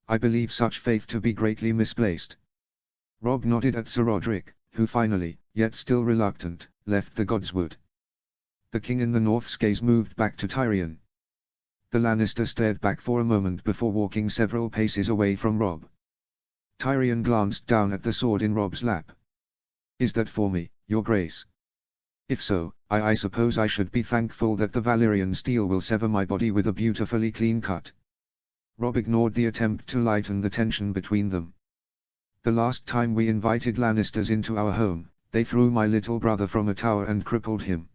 I believe such faith to be greatly misplaced. Robb nodded at Sir Roderick, who finally, yet still reluctant, left the Godswood. The king in the North's gaze moved back to Tyrion. The Lannister stared back for a moment before walking several paces away from Robb. Tyrion glanced down at the sword in Robb's lap. "Is that for me, your grace? If so, I suppose I should be thankful that the Valyrian steel will sever my body with a beautifully clean cut." Robb ignored the attempt to lighten the tension between them. "The last time we invited Lannisters into our home, they threw my little brother from a tower and crippled him.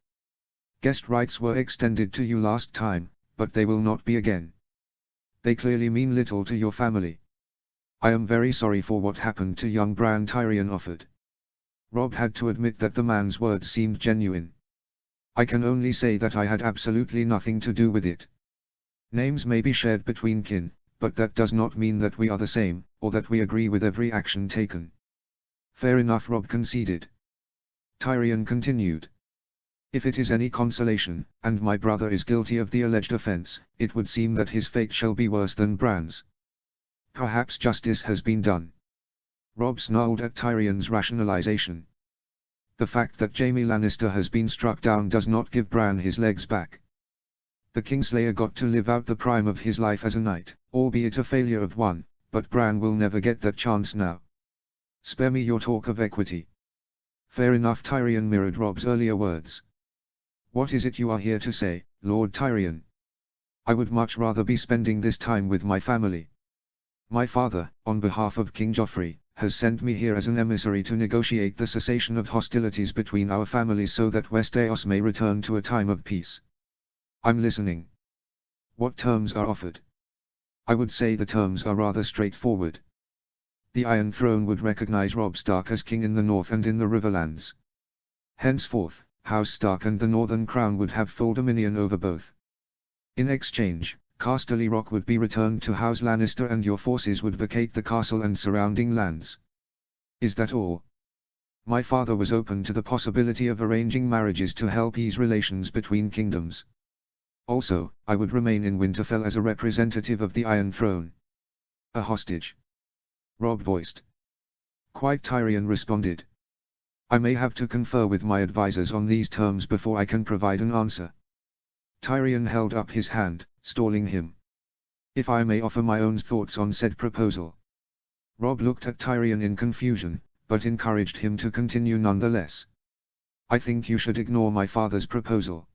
Guest rights were extended to you last time, but they will not be again. They clearly mean little to your family. I am very sorry for what happened to young Bran," Tyrion offered. Robb had to admit that the man's words seemed genuine. "I can only say that I had absolutely nothing to do with it. Names may be shared between kin, but that does not mean that we are the same, or that we agree with every action taken." "Fair enough," Robb conceded. Tyrion continued. "If it is any consolation, and my brother is guilty of the alleged offense, it would seem that his fate shall be worse than Bran's. Perhaps justice has been done." Robb snarled at Tyrion's rationalization. "The fact that Jaime Lannister has been struck down does not give Bran his legs back. The Kingslayer got to live out the prime of his life as a knight, albeit a failure of one, but Bran will never get that chance now. Spare me your talk of equity." "Fair enough," Tyrion mirrored Robb's earlier words. "What is it you are here to say, Lord Tyrion?" "I would much rather be spending this time with my family. My father, on behalf of King Joffrey, has sent me here as an emissary to negotiate the cessation of hostilities between our families so that Westeros may return to a time of peace." "I'm listening. What terms are offered?" "I would say the terms are rather straightforward. The Iron Throne would recognize Robb Stark as king in the North and in the Riverlands. Henceforth, House Stark and the Northern Crown would have full dominion over both. In exchange, Casterly Rock would be returned to House Lannister and your forces would vacate the castle and surrounding lands." "Is that all?" "My father was open to the possibility of arranging marriages to help ease relations between kingdoms. Also, I would remain in Winterfell as a representative of the Iron Throne." "A hostage?" Robb voiced. "Quite," Tyrion responded. "I may have to confer with my advisors on these terms before I can provide an answer." Tyrion held up his hand, stalling him. "If I may offer my own thoughts on said proposal." Robb looked at Tyrion in confusion, but encouraged him to continue nonetheless. "I think you should ignore my father's proposal.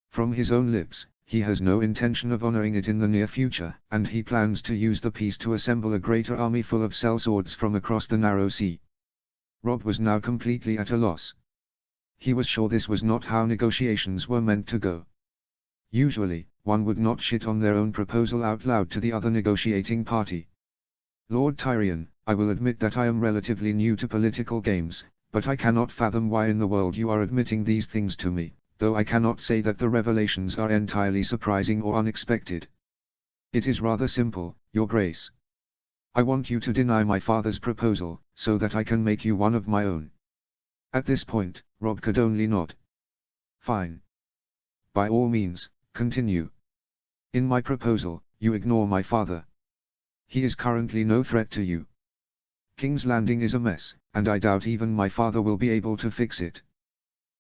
From his own lips, he has no intention of honoring it in the near future, and he plans to use the peace to assemble a greater army full of sellswords from across the narrow sea." Robb was now completely at a loss. He was sure this was not how negotiations were meant to go. Usually, one would not shit on their own proposal out loud to the other negotiating party. "Lord Tyrion, I will admit that I am relatively new to political games, but I cannot fathom why in the world you are admitting these things to me, though I cannot say that the revelations are entirely surprising or unexpected. It is rather simple, Your Grace. I want you to deny my father's proposal, so that I can make you one of my own." At this point, Robb could only nod. "Fine. By all means, continue. In my proposal, you ignore my father. He is currently no threat to you. King's Landing is a mess, and I doubt even my father will be able to fix it.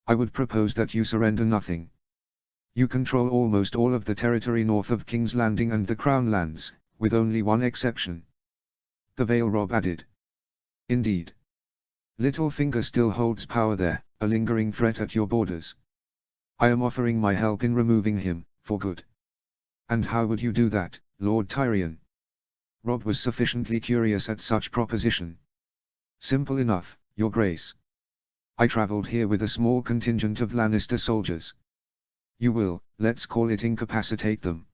I would propose that you surrender nothing. You control almost all of the territory north of King's Landing and the Crown Lands, with only one exception. The Vale," Robb added. "Indeed. Littlefinger still holds power there, a lingering threat at your borders. I am offering my help in removing him, for good." "And how would you do that, Lord Tyrion?" Robb was sufficiently curious at such proposition. "Simple enough, Your Grace. I traveled here with a small contingent of Lannister soldiers. You will, let's call it, incapacitate them.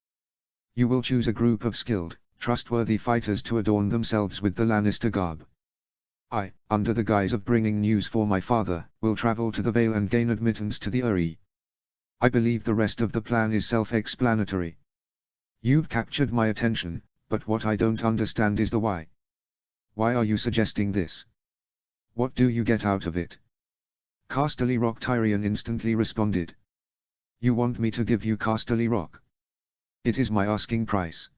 You will choose a group of skilled, trustworthy fighters to adorn themselves with the Lannister garb. I, under the guise of bringing news for my father, will travel to the Vale and gain admittance to the Eyrie. I believe the rest of the plan is self-explanatory. You've captured my attention, but what I don't understand is the why. Why are you suggesting this? What do you get out of it?" "Casterly Rock," Tyrion instantly responded. "You want me to give you Casterly Rock? It is my asking price.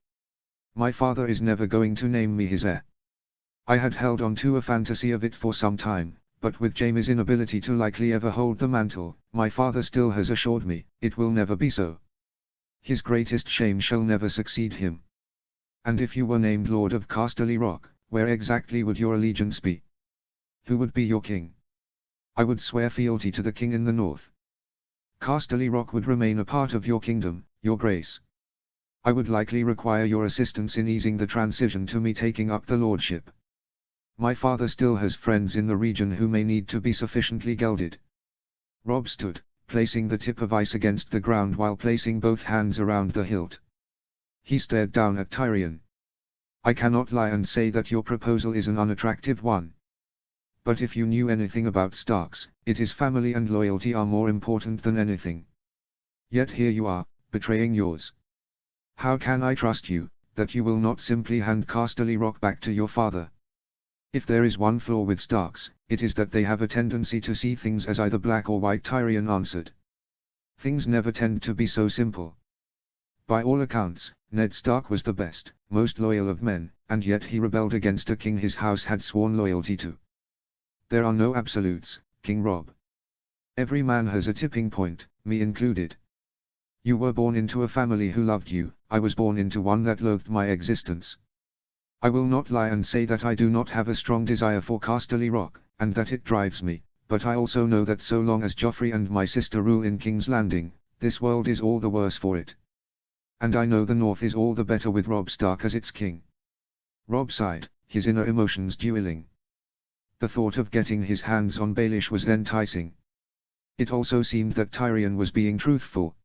My father is never going to name me his heir. I had held on to a fantasy of it for some time, but with Jaime's inability to likely ever hold the mantle, my father still has assured me, it will never be so. His greatest shame shall never succeed him. And if you were named Lord of Casterly Rock, where exactly would your allegiance be? Who would be your king? I would swear fealty to the king in the north. Casterly Rock would remain a part of your kingdom, your grace. I would likely require your assistance in easing the transition to me taking up the lordship. My father still has friends in the region who may need to be sufficiently gelded. Robb stood, placing the tip of ice against the ground while placing both hands around the hilt. He stared down at Tyrion. I cannot lie and say that your proposal is an unattractive one. But if you knew anything about Starks, it is family and loyalty are more important than anything. Yet here you are, betraying yours. How can I trust you, that you will not simply hand Casterly Rock back to your father? If there is one flaw with Starks, it is that they have a tendency to see things as either black or white. Tyrion answered. Things never tend to be so simple. By all accounts, Ned Stark was the best, most loyal of men, and yet he rebelled against a king his house had sworn loyalty to. There are no absolutes, King Robb. Every man has a tipping point, me included. You were born into a family who loved you, I was born into one that loathed my existence. I will not lie and say that I do not have a strong desire for Casterly Rock, and that it drives me, but I also know that so long as Joffrey and my sister rule in King's Landing, this world is all the worse for it. And I know the North is all the better with Robb Stark as its king. Robb sighed, his inner emotions dueling. The thought of getting his hands on Baelish was enticing. It also seemed that Tyrion was being truthful.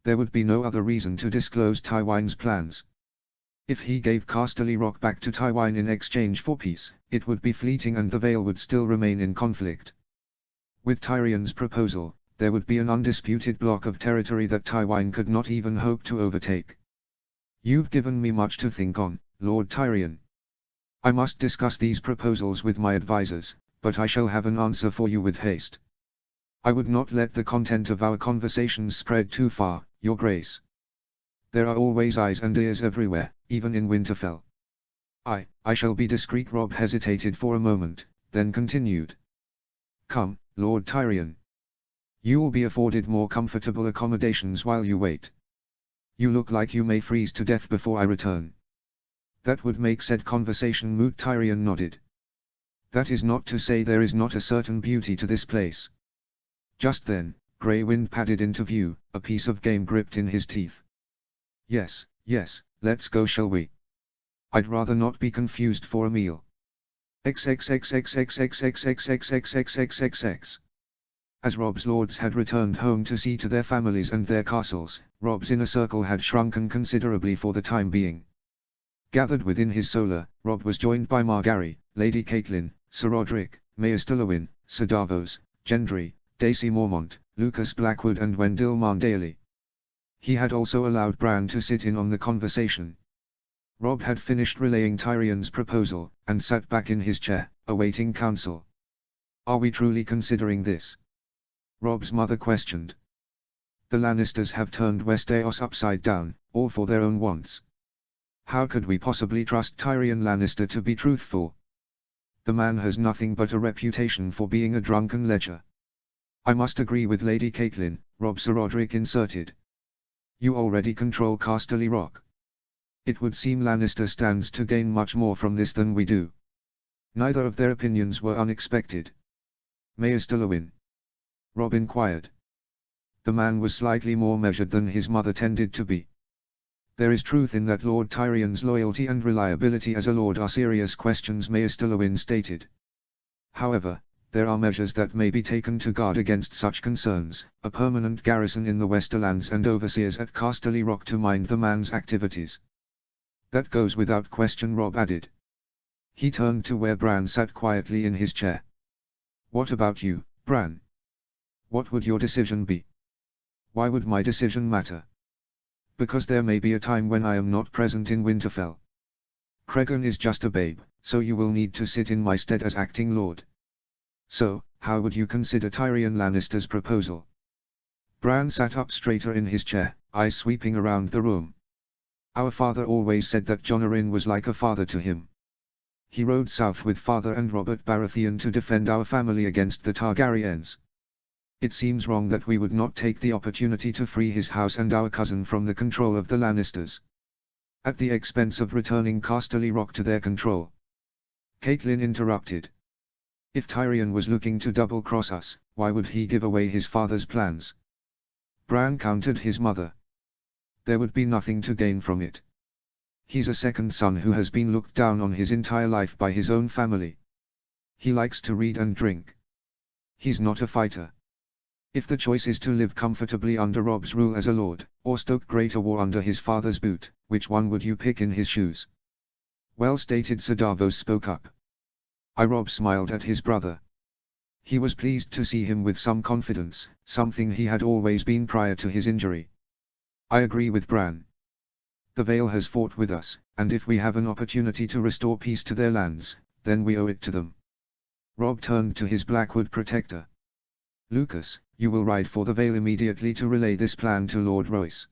There would be no other reason to disclose Tywin's plans. If he gave Casterly Rock back to Tywin in exchange for peace, it would be fleeting and the Vale would still remain in conflict. With Tyrion's proposal, there would be an undisputed block of territory that Tywin could not even hope to overtake. You've given me much to think on, Lord Tyrion. I must discuss these proposals with my advisors, but I shall have an answer for you with haste. I would not let the content of our conversations spread too far, Your Grace. There are always eyes and ears everywhere, even in Winterfell. I shall be discreet. Robb hesitated for a moment, then continued. Come, Lord Tyrion. You will be afforded more comfortable accommodations while you wait. You look like you may freeze to death before I return. That would make said conversation moot. Tyrion nodded. That is not to say there is not a certain beauty to this place. Just then, Grey Wind padded into view, a piece of game gripped in his teeth. Yes, let's go, shall we? I'd rather not be confused for a meal. XXXXXXXXXXXXXXXX. As Robb's lords had returned home to see to their families and their castles, Robb's inner circle had shrunken considerably for the time being. Gathered within his solar, Robb was joined by Margaery, Lady Catelyn, Sir Roderick, Maester Lewin, Sir Davos, Gendry, Daisy Mormont, Lucas Blackwood and Wendell Marndaly. He had also allowed Bran to sit in on the conversation. Robb had finished relaying Tyrion's proposal, and sat back in his chair, awaiting counsel. Are we truly considering this? Robb's mother questioned. The Lannisters have turned Westeros upside down, all for their own wants. How could we possibly trust Tyrion Lannister to be truthful? The man has nothing but a reputation for being a drunken lecher. I must agree with Lady Catelyn, Sir Roderick inserted. You already control Casterly Rock. It would seem Lannister stands to gain much more from this than we do. Neither of their opinions were unexpected. Maester Lewin? Robb inquired. The man was slightly more measured than his mother tended to be. There is truth in that Lord Tyrion's loyalty and reliability as a lord are serious questions, Maester Lewin stated. However, there are measures that may be taken to guard against such concerns, a permanent garrison in the Westerlands and overseers at Casterly Rock to mind the man's activities. That goes without question, Robb added. He turned to where Bran sat quietly in his chair. What about you, Bran? What would your decision be? Why would my decision matter? Because there may be a time when I am not present in Winterfell. Cregan is just a babe, so you will need to sit in my stead as acting lord. So, how would you consider Tyrion Lannister's proposal? Bran sat up straighter in his chair, eyes sweeping around the room. Our father always said that Jon Arryn was like a father to him. He rode south with father and Robert Baratheon to defend our family against the Targaryens. It seems wrong that we would not take the opportunity to free his house and our cousin from the control of the Lannisters, at the expense of returning Casterly Rock to their control." Catelyn interrupted. "If Tyrion was looking to double-cross us, why would he give away his father's plans?" Bran countered his mother. "There would be nothing to gain from it. He's a second son who has been looked down on his entire life by his own family. He likes to read and drink. He's not a fighter. If the choice is to live comfortably under Robb's rule as a lord, or stoke greater war under his father's boot, which one would you pick in his shoes?" "Well stated," Sir Davos spoke up. Robb smiled at his brother. He was pleased to see him with some confidence, something he had always been prior to his injury. "I agree with Bran. The Vale has fought with us, and if we have an opportunity to restore peace to their lands, then we owe it to them." Robb turned to his Blackwood protector. "Lucas, you will ride for the Vale immediately to relay this plan to Lord Royce.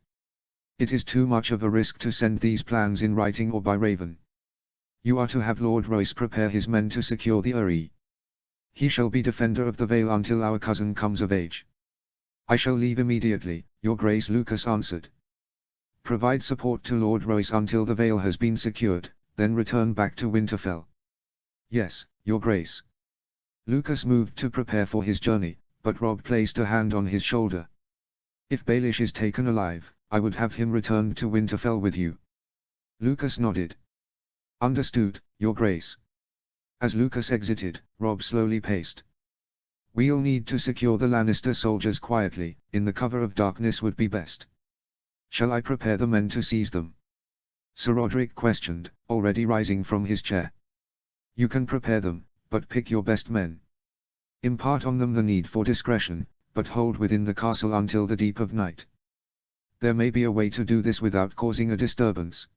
It is too much of a risk to send these plans in writing or by Raven. You are to have Lord Royce prepare his men to secure the Eyrie. He shall be defender of the Vale until our cousin comes of age." "I shall leave immediately, Your Grace," Lucas answered. "Provide support to Lord Royce until the Vale has been secured, then return back to Winterfell." "Yes, Your Grace." Lucas moved to prepare for his journey, but Robb placed a hand on his shoulder. "If Baelish is taken alive, I would have him returned to Winterfell with you." Lucas nodded. "Understood, Your Grace." As Lucas exited, Robb slowly paced. "We'll need to secure the Lannister soldiers quietly, in the cover of darkness would be best. Shall I prepare the men to seize them?" Sir Roderick questioned, already rising from his chair. "You can prepare them, but pick your best men. Impart on them the need for discretion, but hold within the castle until the deep of night. There may be a way to do this without causing a disturbance."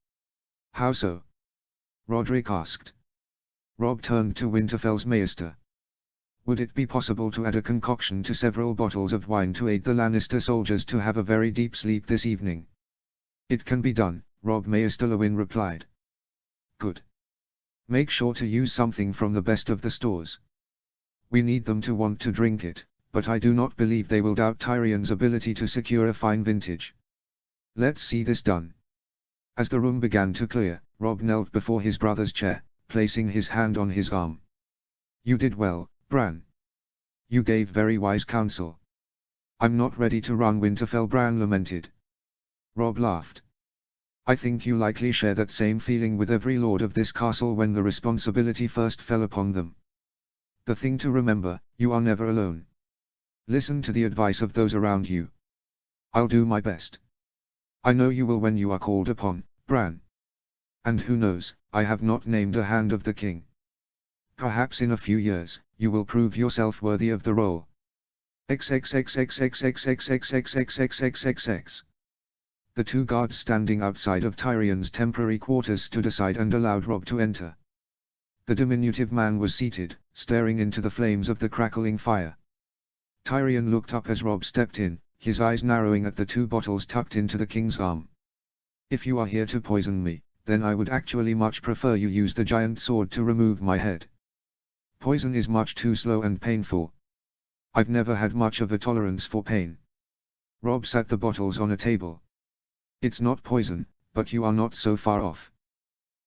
"How so?" Roderick asked. Robb turned to Winterfell's Maester. "Would it be possible to add a concoction to several bottles of wine to aid the Lannister soldiers to have a very deep sleep this evening?" "It can be done," Robb Maester Lewin replied. "Good. Make sure to use something from the best of the stores. We need them to want to drink it, but I do not believe they will doubt Tyrion's ability to secure a fine vintage. Let's see this done." As the room began to clear, Robb knelt before his brother's chair, placing his hand on his arm. "You did well, Bran. You gave very wise counsel." "I'm not ready to run Winterfell," Bran lamented. Robb laughed. "I think you likely share that same feeling with every lord of this castle when the responsibility first fell upon them. The thing to remember, you are never alone. Listen to the advice of those around you. I'll do my best. I know you will when you are called upon, Bran. And who knows, I have not named a hand of the king. Perhaps in a few years, you will prove yourself worthy of the role." XXXXXXXXXXXXXXXXX. The two guards standing outside of Tyrion's temporary quarters stood aside and allowed Robb to enter. The diminutive man was seated, staring into the flames of the crackling fire. Tyrion looked up as Robb stepped in, his eyes narrowing at the two bottles tucked into the king's arm. "If you are here to poison me, then I would actually much prefer you use the giant sword to remove my head. Poison is much too slow and painful. I've never had much of a tolerance for pain." Robb sat the bottles on a table. "It's not poison, but you are not so far off.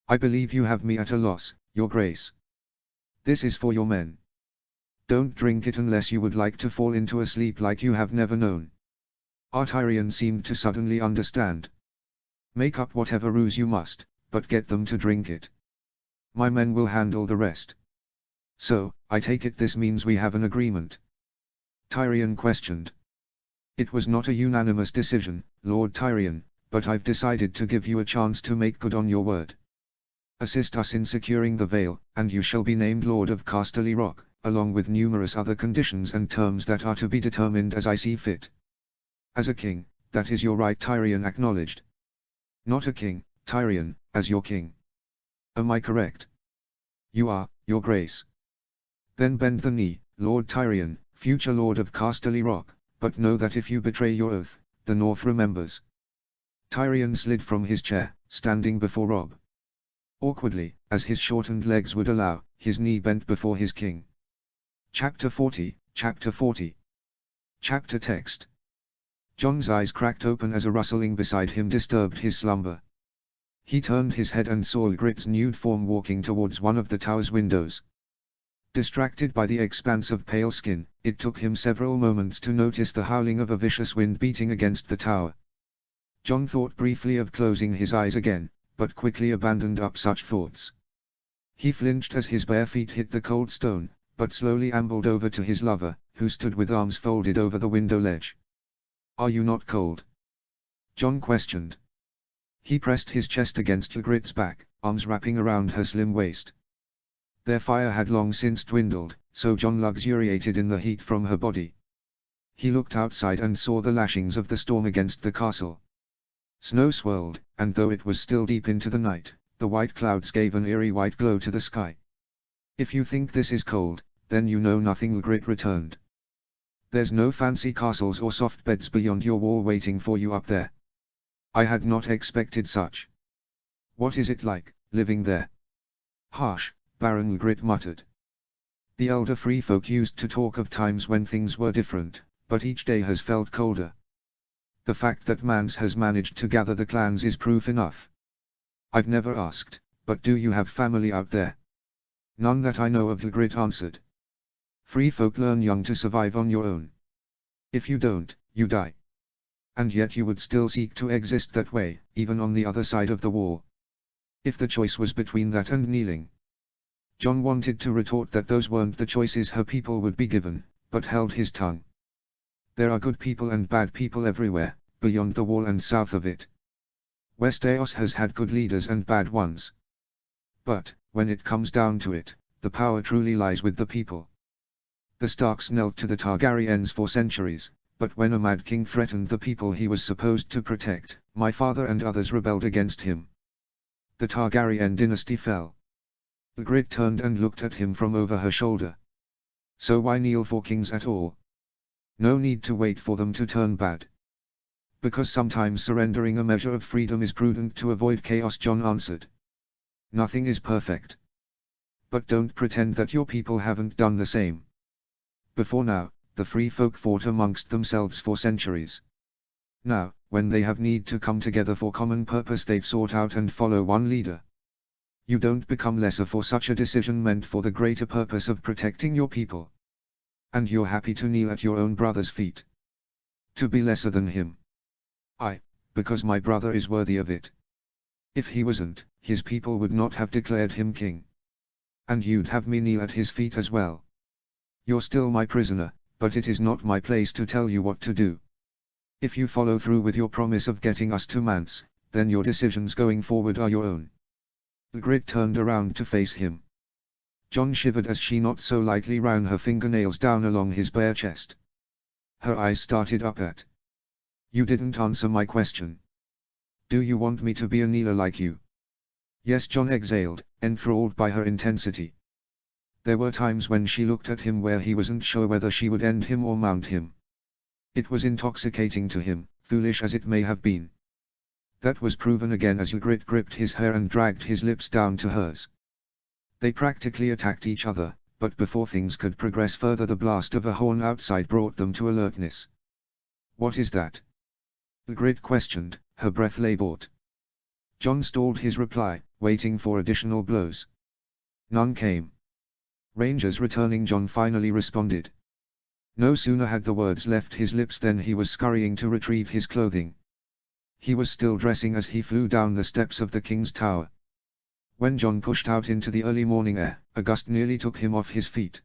I believe you have me at a loss, Your Grace. This is for your men. Don't drink it unless you would like to fall into a sleep like you have never known." Tyrion seemed to suddenly understand. "Make up whatever ruse you must, but get them to drink it. My men will handle the rest." "So, I take it this means we have an agreement?" Tyrion questioned. "It was not a unanimous decision, Lord Tyrion, but I've decided to give you a chance to make good on your word. Assist us in securing the Vale, and you shall be named Lord of Casterly Rock, along with numerous other conditions and terms that are to be determined as I see fit." "As a king, that is your right," Tyrion acknowledged. "Not a king, Tyrion, as your king. Am I correct?" "You are, Your Grace." "Then bend the knee, Lord Tyrion, future Lord of Casterly Rock, but know that if you betray your oath, the North remembers." Tyrion slid from his chair, standing before Robb. Awkwardly, as his shortened legs would allow, his knee bent before his king. Chapter 40, Chapter 40. Chapter text. Jon's eyes cracked open as a rustling beside him disturbed his slumber. He turned his head and saw Ygritte's nude form walking towards one of the tower's windows. Distracted by the expanse of pale skin, it took him several moments to notice the howling of a vicious wind beating against the tower. Jon thought briefly of closing his eyes again, but quickly abandoned up such thoughts. He flinched as his bare feet hit the cold stone, but slowly ambled over to his lover, who stood with arms folded over the window ledge. "Are you not cold?" Jon questioned. He pressed his chest against Ygritte's back, arms wrapping around her slim waist. Their fire had long since dwindled, so Jon luxuriated in the heat from her body. He looked outside and saw the lashings of the storm against the castle. Snow swirled, and though it was still deep into the night, the white clouds gave an eerie white glow to the sky. "If you think this is cold, then you know nothing," Ygritte returned. "There's no fancy castles or soft beds beyond your wall waiting for you up there. I had not expected such. What is it like, living there?" "Harsh," Baron Ygritte muttered. "The elder free folk used to talk of times when things were different, but each day has felt colder. The fact that Mance has managed to gather the clans is proof enough." "I've never asked, but do you have family out there?" "None that I know of," Ygritte answered. "Free folk learn young to survive on your own. If you don't, you die. And yet you would still seek to exist that way, even on the other side of the wall. If the choice was between that and kneeling." Jon wanted to retort that those weren't the choices her people would be given, but held his tongue. There are good people and bad people everywhere, beyond the wall and south of it. Westeros has had good leaders and bad ones. But, when it comes down to it, the power truly lies with the people. The Starks knelt to the Targaryens for centuries, but when a mad king threatened the people he was supposed to protect, my father and others rebelled against him. The Targaryen dynasty fell. Ygritte turned and looked at him from over her shoulder. "So why kneel for kings at all? No need to wait for them to turn bad." "Because sometimes surrendering a measure of freedom is prudent to avoid chaos," Jon answered. "Nothing is perfect. But don't pretend that your people haven't done the same. Before now, the free folk fought amongst themselves for centuries. Now, when they have need to come together for common purpose, they've sought out and follow one leader. You don't become lesser for such a decision meant for the greater purpose of protecting your people. And you're happy to kneel at your own brother's feet. To be lesser than him. Because my brother is worthy of it. If he wasn't, his people would not have declared him king. And you'd have me kneel at his feet as well. You're still my prisoner, but it is not my place to tell you what to do. If you follow through with your promise of getting us to Mance, then your decisions going forward are your own." Ygritte turned around to face him. Jon shivered as she not so lightly ran her fingernails down along his bare chest. Her eyes started up at. "You didn't answer my question. Do you want me to be a kneeler like you?" "Yes," Jon exhaled, enthralled by her intensity. There were times when she looked at him where he wasn't sure whether she would end him or mount him. It was intoxicating to him, foolish as it may have been. That was proven again as Ygritte gripped his hair and dragged his lips down to hers. They practically attacked each other, but before things could progress further, the blast of a horn outside brought them to alertness. "What is that?" Ygritte questioned, her breath labored. Jon stalled his reply, waiting for additional blows. None came. "Rangers returning," Jon finally responded. No sooner had the words left his lips than he was scurrying to retrieve his clothing. He was still dressing as he flew down the steps of the king's tower. When Jon pushed out into the early morning air, a gust nearly took him off his feet.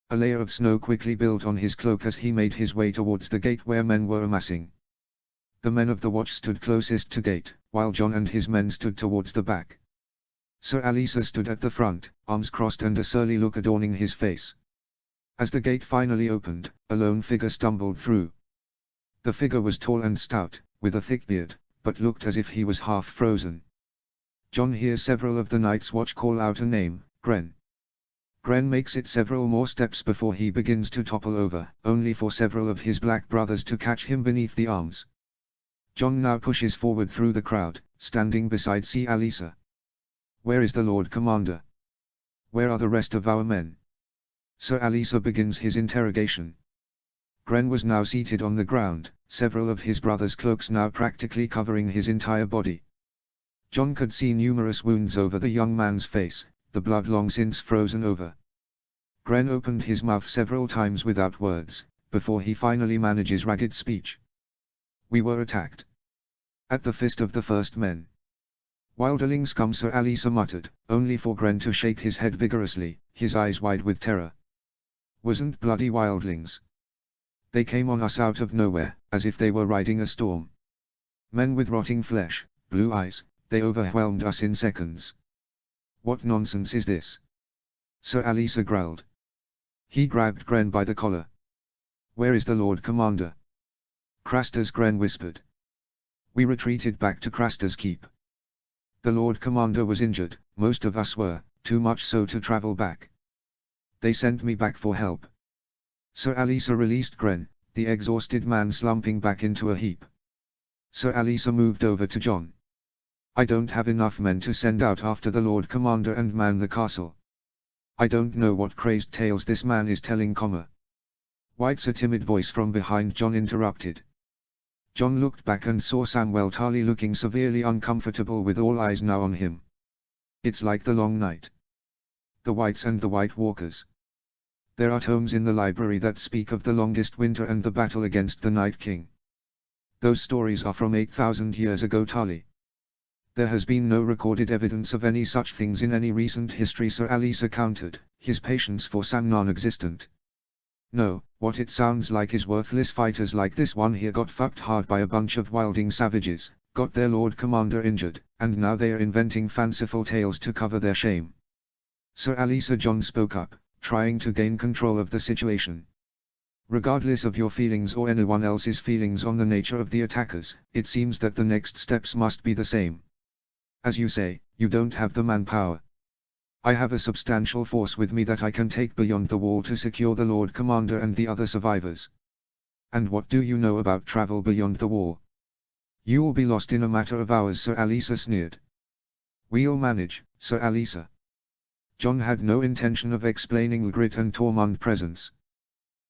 A layer of snow quickly built on his cloak as he made his way towards the gate where men were amassing. The men of the watch stood closest to gate, while Jon and his men stood towards the back. Sir Alisa stood at the front, arms crossed and a surly look adorning his face. As the gate finally opened, a lone figure stumbled through. The figure was tall and stout, with a thick beard, but looked as if he was half frozen. Jon hears several of the Night's Watch call out a name, Grenn. Grenn makes it several more steps before he begins to topple over, only for several of his black brothers to catch him beneath the arms. Jon now pushes forward through the crowd, standing beside Sir Alisa. "Where is the Lord Commander? Where are the rest of our men?" Sir Alisa begins his interrogation. Gren was now seated on the ground, several of his brother's cloaks now practically covering his entire body. Jon could see numerous wounds over the young man's face, the blood long since frozen over. Gren opened his mouth several times without words, before he finally manages ragged speech. "We were attacked. At the fist of the first men. Wildlings come," Sir Alisa muttered, only for Gren to shake his head vigorously, his eyes wide with terror. "Wasn't bloody wildlings. They came on us out of nowhere, as if they were riding a storm. Men with rotting flesh, blue eyes, they overwhelmed us in seconds." "What nonsense is this?" Sir Alisa growled. He grabbed Gren by the collar. "Where is the Lord Commander?" "Craster's," Gren whispered. "We retreated back to Craster's Keep. The Lord Commander was injured, most of us were, too much so to travel back. They sent me back for help." Sir Alisa released Gren, the exhausted man slumping back into a heap. Sir Alisa moved over to Jon. "I don't have enough men to send out after the Lord Commander and man the castle. I don't know what crazed tales this man is telling, White's a timid voice from behind Jon interrupted. Jon looked back and saw Samwell Tarly looking severely uncomfortable with all eyes now on him. "It's like the Long Night. The Whites and the White Walkers. There are tomes in the library that speak of the longest winter and the battle against the Night King. Those stories are from 8,000 years ago, Tarly. There has been no recorded evidence of any such things in any recent history," Sir Alisa countered, his patience for Sam non-existent. "No, what it sounds like is worthless fighters like this one here got fucked hard by a bunch of wilding savages, got their Lord Commander injured, and now they are inventing fanciful tales to cover their shame." Sir Alisa Jon spoke up, trying to gain control of the situation. "Regardless of your feelings or anyone else's feelings on the nature of the attackers, it seems that the next steps must be the same. As you say, you don't have the manpower. I have a substantial force with me that I can take beyond the wall to secure the Lord Commander and the other survivors." "And what do you know about travel beyond the wall?" "You'll be lost in a matter of hours," Sir Alisa sneered. "We'll manage, Sir Alisa." Jon had no intention of explaining Ygritte and Tormund presence.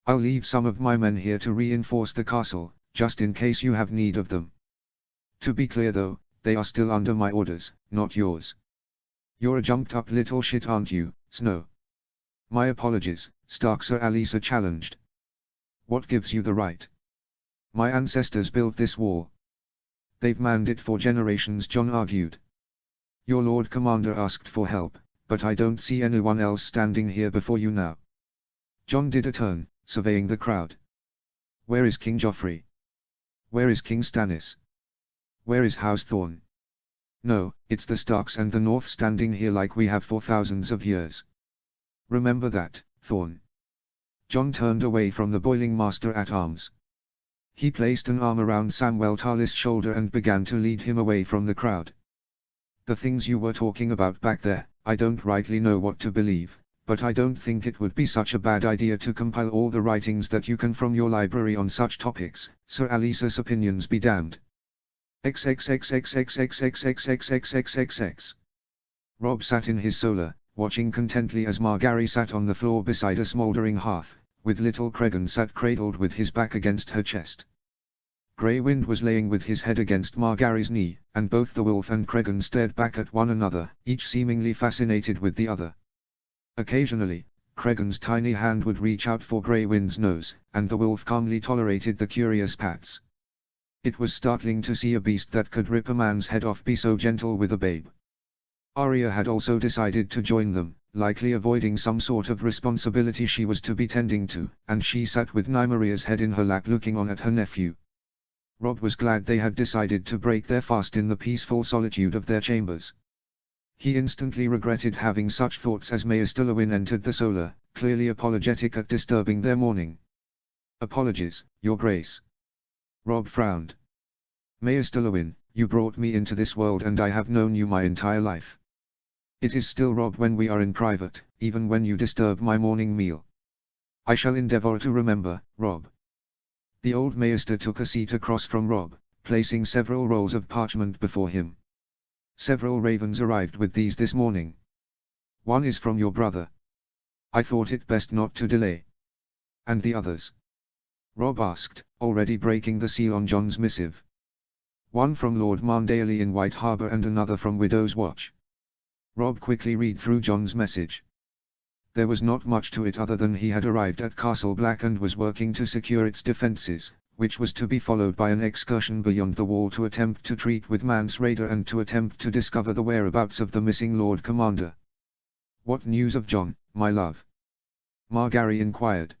"I'll leave some of my men here to reinforce the castle, just in case you have need of them. To be clear though, they are still under my orders, not yours. You're a jumped-up little shit, aren't you, Snow?" "My apologies, Stark," Sir Alisa challenged. "What gives you the right? My ancestors built this wall. They've manned it for generations," Jon argued. "Your Lord Commander asked for help, but I don't see anyone else standing here before you now." Jon did a turn, surveying the crowd. "Where is King Joffrey? Where is King Stannis? Where is House Thorne? No, it's the Starks and the North standing here like we have for thousands of years. Remember that, Thorne." Jon turned away from the boiling master-at-arms. He placed an arm around Samwell Tarly's shoulder and began to lead him away from the crowd. "The things you were talking about back there, I don't rightly know what to believe, but I don't think it would be such a bad idea to compile all the writings that you can from your library on such topics, Sir Alisa's opinions be damned." XXXXXXXXXXXXXXX. Robb sat in his solar, watching contently as Margaery sat on the floor beside a smouldering hearth, with little Cregan sat cradled with his back against her chest. Grey Wind was laying with his head against Margaery's knee, and both the wolf and Cregan stared back at one another, each seemingly fascinated with the other. Occasionally, Cregan's tiny hand would reach out for Grey Wind's nose, and the wolf calmly tolerated the curious pats. It was startling to see a beast that could rip a man's head off be so gentle with a babe. Arya had also decided to join them, likely avoiding some sort of responsibility she was to be tending to, and she sat with Nymaria's head in her lap looking on at her nephew. Robb was glad they had decided to break their fast in the peaceful solitude of their chambers. He instantly regretted having such thoughts as Maester Lewin entered the solar, clearly apologetic at disturbing their morning. "Apologies, Your Grace." Robb frowned. "Maester Lewin, you brought me into this world and I have known you my entire life. It is still Robb when we are in private, even when you disturb my morning meal. I shall endeavor to remember, Robb." The old Maester took a seat across from Robb, placing several rolls of parchment before him. Several ravens arrived with these this morning. One is from your brother. I thought it best not to delay. And the others? Rob asked, already breaking the seal on John's missive. One from Lord Marndale in White Harbour and another from Widow's Watch. Rob quickly read through John's message. There was not much to it other than he had arrived at Castle Black and was working to secure its defences, which was to be followed by an excursion beyond the wall to attempt to treat with Mance Rayder and to attempt to discover the whereabouts of the missing Lord Commander. What news of John, my love? Margaery inquired.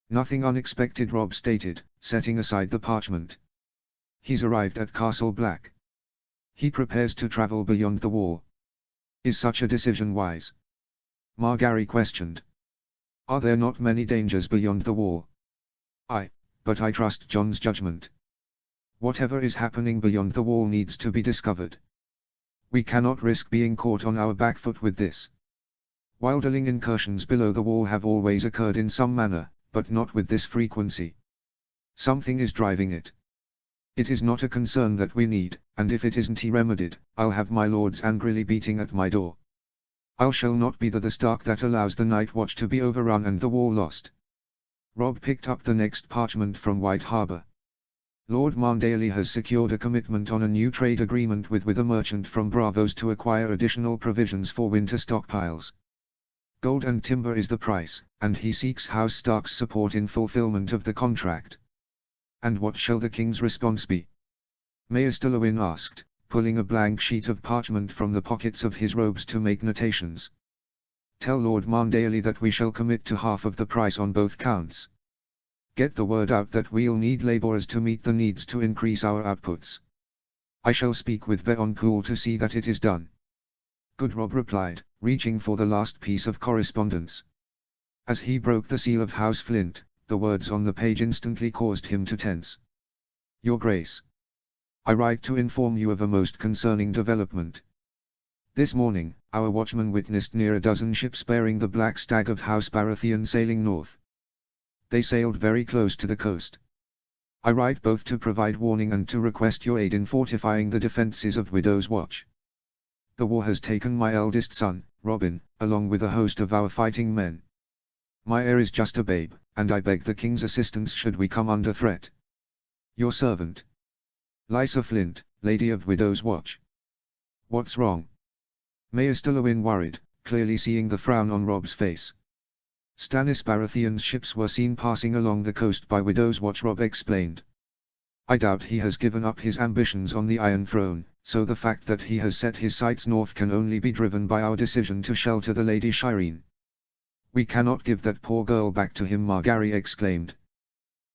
Nothing unexpected, Rob stated, setting aside the parchment. He's arrived at Castle Black. He prepares to travel beyond the wall. Is such a decision wise? Margaery questioned. Are there not many dangers beyond the wall? But I trust John's judgment. Whatever is happening beyond the wall needs to be discovered. We cannot risk being caught on our back foot with this. Wildling incursions below the wall have always occurred in some manner, but not with this frequency. Something is driving it. It is not a concern that we need, and if it isn't remedied, I'll have my lords angrily beating at my door. I shall not be the Stark that allows the Night Watch to be overrun and the wall lost. Rob picked up the next parchment from White Harbour. Lord Marndale has secured a commitment on a new trade agreement with a merchant from Braavos to acquire additional provisions for winter stockpiles. Gold and timber is the price, and he seeks House Stark's support in fulfillment of the contract. And what shall the king's response be? Maester Lewin asked, pulling a blank sheet of parchment from the pockets of his robes to make notations. Tell Lord Marndale that we shall commit to half of the price on both counts. Get the word out that we'll need labourers to meet the needs to increase our outputs. I shall speak with Veon Poole to see that it is done. Good, Rob replied, reaching for the last piece of correspondence. As he broke the seal of House Flint, the words on the page instantly caused him to tense. Your Grace. I write to inform you of a most concerning development. This morning, our watchman witnessed near a dozen ships bearing the Black Stag of House Baratheon sailing north. They sailed very close to the coast. I write both to provide warning and to request your aid in fortifying the defences of Widow's Watch. The war has taken my eldest son, Robin, along with a host of our fighting men. My heir is just a babe, and I beg the king's assistance should we come under threat. Your servant. Lysa Flint, Lady of Widow's Watch. What's wrong? Maester Lewin worried, clearly seeing the frown on Rob's face. Stannis Baratheon's ships were seen passing along the coast by Widow's Watch, Rob explained. I doubt he has given up his ambitions on the Iron Throne, so the fact that he has set his sights north can only be driven by our decision to shelter the Lady Shireen. We cannot give that poor girl back to him, Margaery exclaimed.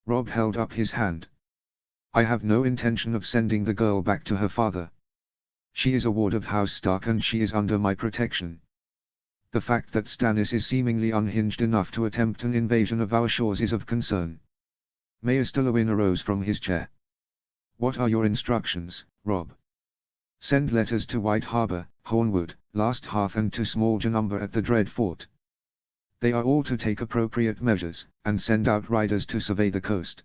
Rob held up his hand. I have no intention of sending the girl back to her father. She is a ward of House Stark and she is under my protection. The fact that Stannis is seemingly unhinged enough to attempt an invasion of our shores is of concern. Maester Lewin arose from his chair. What are your instructions, Rob? Send letters to White Harbour, Hornwood, Last Hearth and to Small Janumber at the Dread Fort. They are all to take appropriate measures, and send out riders to survey the coast.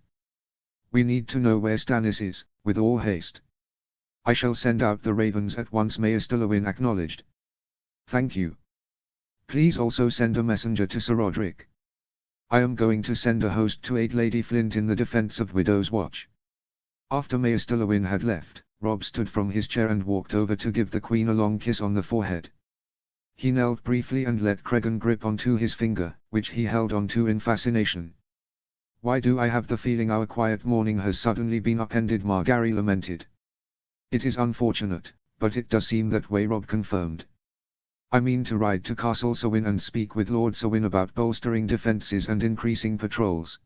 We need to know where Stannis is, with all haste. I shall send out the ravens at once, Maester Lewin acknowledged. Thank you. Please also send a messenger to Sir Roderick. I am going to send a host to aid Lady Flint in the defence of Widow's Watch. After Maester Lewin had left, Rob stood from his chair and walked over to give the Queen a long kiss on the forehead. He knelt briefly and let Cregan grip onto his finger, which he held onto in fascination. Why do I have the feeling our quiet morning has suddenly been upended, Margaery lamented. It is unfortunate, but it does seem that way, Rob confirmed. I mean to ride to Castle Serwyn and speak with Lord Serwyn about bolstering defences and increasing patrols.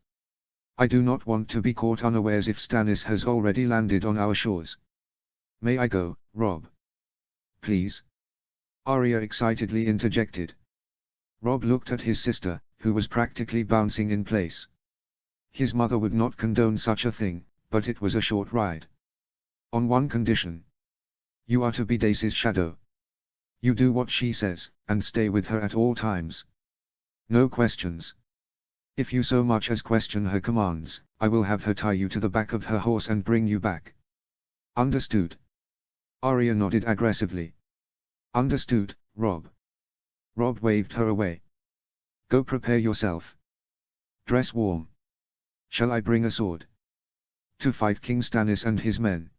I do not want to be caught unawares if Stannis has already landed on our shores. May I go, Rob? Please? Arya excitedly interjected. Rob looked at his sister, who was practically bouncing in place. His mother would not condone such a thing, but it was a short ride. On one condition. You are to be Dace's shadow. You do what she says, and stay with her at all times. No questions. If you so much as question her commands, I will have her tie you to the back of her horse and bring you back. Understood? Arya nodded aggressively. Understood, Robb. Robb waved her away. Go prepare yourself. Dress warm. Shall I bring a sword? To fight King Stannis and his men?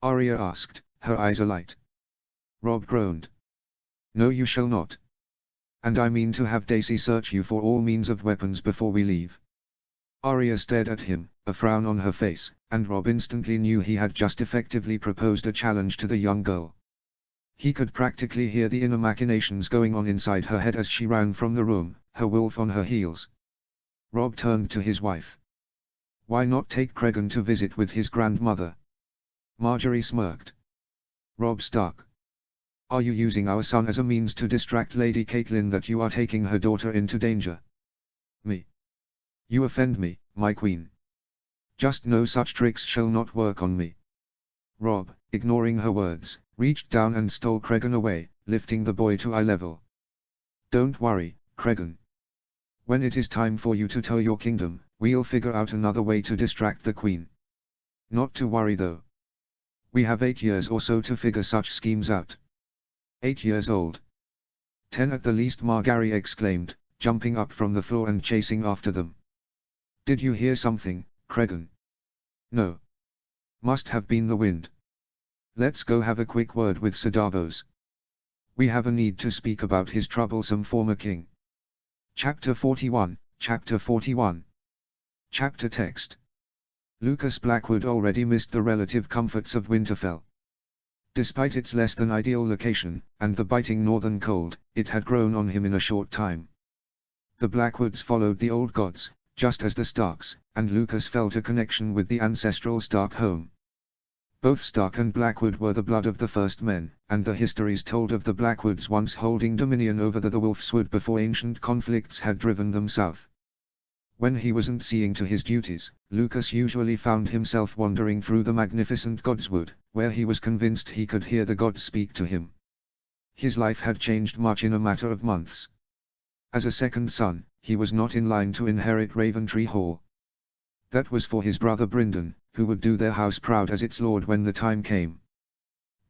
Arya asked, her eyes alight. Robb groaned. No, you shall not. And I mean to have Daisy search you for all means of weapons before we leave. Arya stared at him, a frown on her face, and Robb instantly knew he had just effectively proposed a challenge to the young girl. He could practically hear the inner machinations going on inside her head as she ran from the room, her wolf on her heels. Robb turned to his wife. Why not take Cregan to visit with his grandmother? Marjorie smirked. Robb Stark. Are you using our son as a means to distract Lady Catelyn that you are taking her daughter into danger? Me. You offend me, my queen. Just no such tricks shall not work on me. Robb, ignoring her words, reached down and stole Cregan away, lifting the boy to eye level. Don't worry, Cregan. When it is time for you to tell your kingdom, we'll figure out another way to distract the queen. Not to worry though. We have 8 years or so to figure such schemes out. 8 years old. 10 at the least, Margaery exclaimed, jumping up from the floor and chasing after them. Did you hear something, Cregan? No. Must have been the wind. Let's go have a quick word with Sir Davos. We have a need to speak about his troublesome former king. Chapter 41, Chapter 41. Chapter text. Lucas Blackwood already missed the relative comforts of Winterfell. Despite its less than ideal location, and the biting northern cold, it had grown on him in a short time. The Blackwoods followed the old gods, just as the Starks, and Lucas felt a connection with the ancestral Stark home. Both Stark and Blackwood were the blood of the first men, and the histories told of the Blackwoods once holding dominion over the Wolfswood before ancient conflicts had driven them south. When he wasn't seeing to his duties, Lucas usually found himself wandering through the magnificent Godswood, where he was convinced he could hear the gods speak to him. His life had changed much in a matter of months. As a second son, he was not in line to inherit Raventree Hall. That was for his brother Brynden, who would do their house proud as its lord when the time came.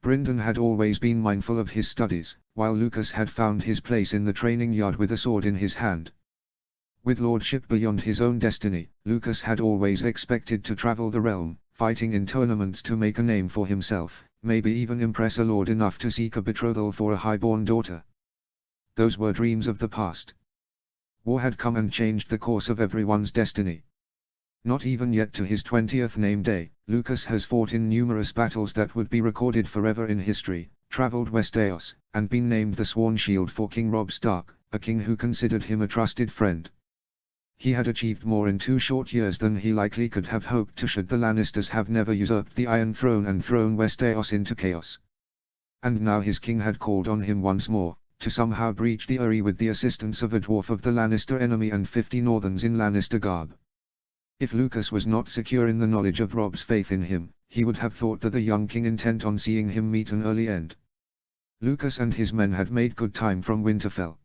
Brynden had always been mindful of his studies, while Lucas had found his place in the training yard with a sword in his hand. With lordship beyond his own destiny, Lucas had always expected to travel the realm, fighting in tournaments to make a name for himself, maybe even impress a lord enough to seek a betrothal for a highborn daughter. Those were dreams of the past. War had come and changed the course of everyone's destiny. Not even yet to his 20th name day, Lucas has fought in numerous battles that would be recorded forever in history, traveled Westeros, and been named the Sworn Shield for King Robb Stark, a king who considered him a trusted friend. He had achieved more in 2 short years than he likely could have hoped to should the Lannisters have never usurped the Iron Throne and thrown Westeros into chaos. And now his king had called on him once more, to somehow breach the Eyrie with the assistance of a dwarf of the Lannister enemy and 50 Northerns in Lannister garb. If Lucas was not secure in the knowledge of Robb's faith in him, he would have thought that the young king intent on seeing him meet an early end. Lucas and his men had made good time from Winterfell.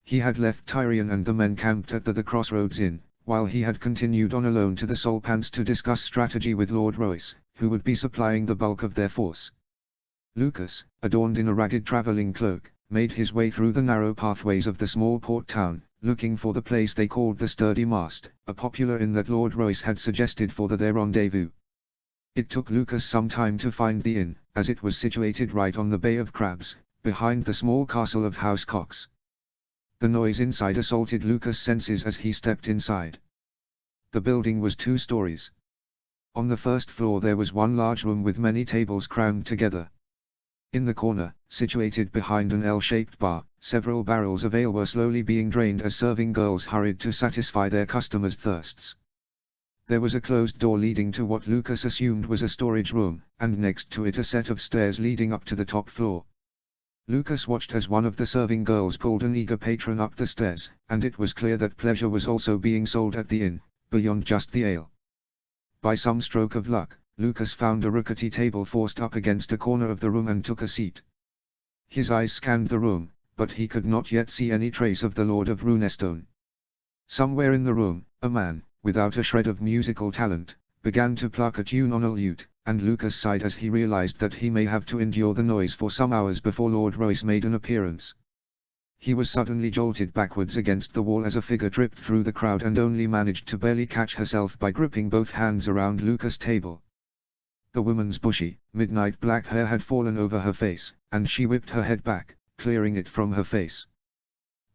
He had left Tyrion and the men camped at the Crossroads Inn, while he had continued on alone to the Solpants to discuss strategy with Lord Royce, who would be supplying the bulk of their force. Lucas, adorned in a ragged traveling cloak, made his way through the narrow pathways of the small port town, looking for the place they called the Sturdy Mast, a popular inn that Lord Royce had suggested for their rendezvous. It took Lucas some time to find the inn, as it was situated right on the Bay of Crabs, behind the small castle of House Cox. The noise inside assaulted Lucas' senses as he stepped inside. The building was 2 stories. On the first floor there was one large room with many tables crammed together. In the corner, situated behind an L-shaped bar, several barrels of ale were slowly being drained as serving girls hurried to satisfy their customers' thirsts. There was a closed door leading to what Lucas assumed was a storage room, and next to it a set of stairs leading up to the top floor. Lucas watched as one of the serving girls pulled an eager patron up the stairs, and it was clear that pleasure was also being sold at the inn, beyond just the ale. By some stroke of luck, Lucas found a rickety table forced up against a corner of the room and took a seat. His eyes scanned the room, but he could not yet see any trace of the Lord of Runestone. Somewhere in the room, a man, without a shred of musical talent, began to pluck a tune on a lute, and Lucas sighed as he realized that he may have to endure the noise for some hours before Lord Royce made an appearance. He was suddenly jolted backwards against the wall as a figure tripped through the crowd and only managed to barely catch herself by gripping both hands around Lucas' table. The woman's bushy, midnight black hair had fallen over her face, and she whipped her head back, clearing it from her face.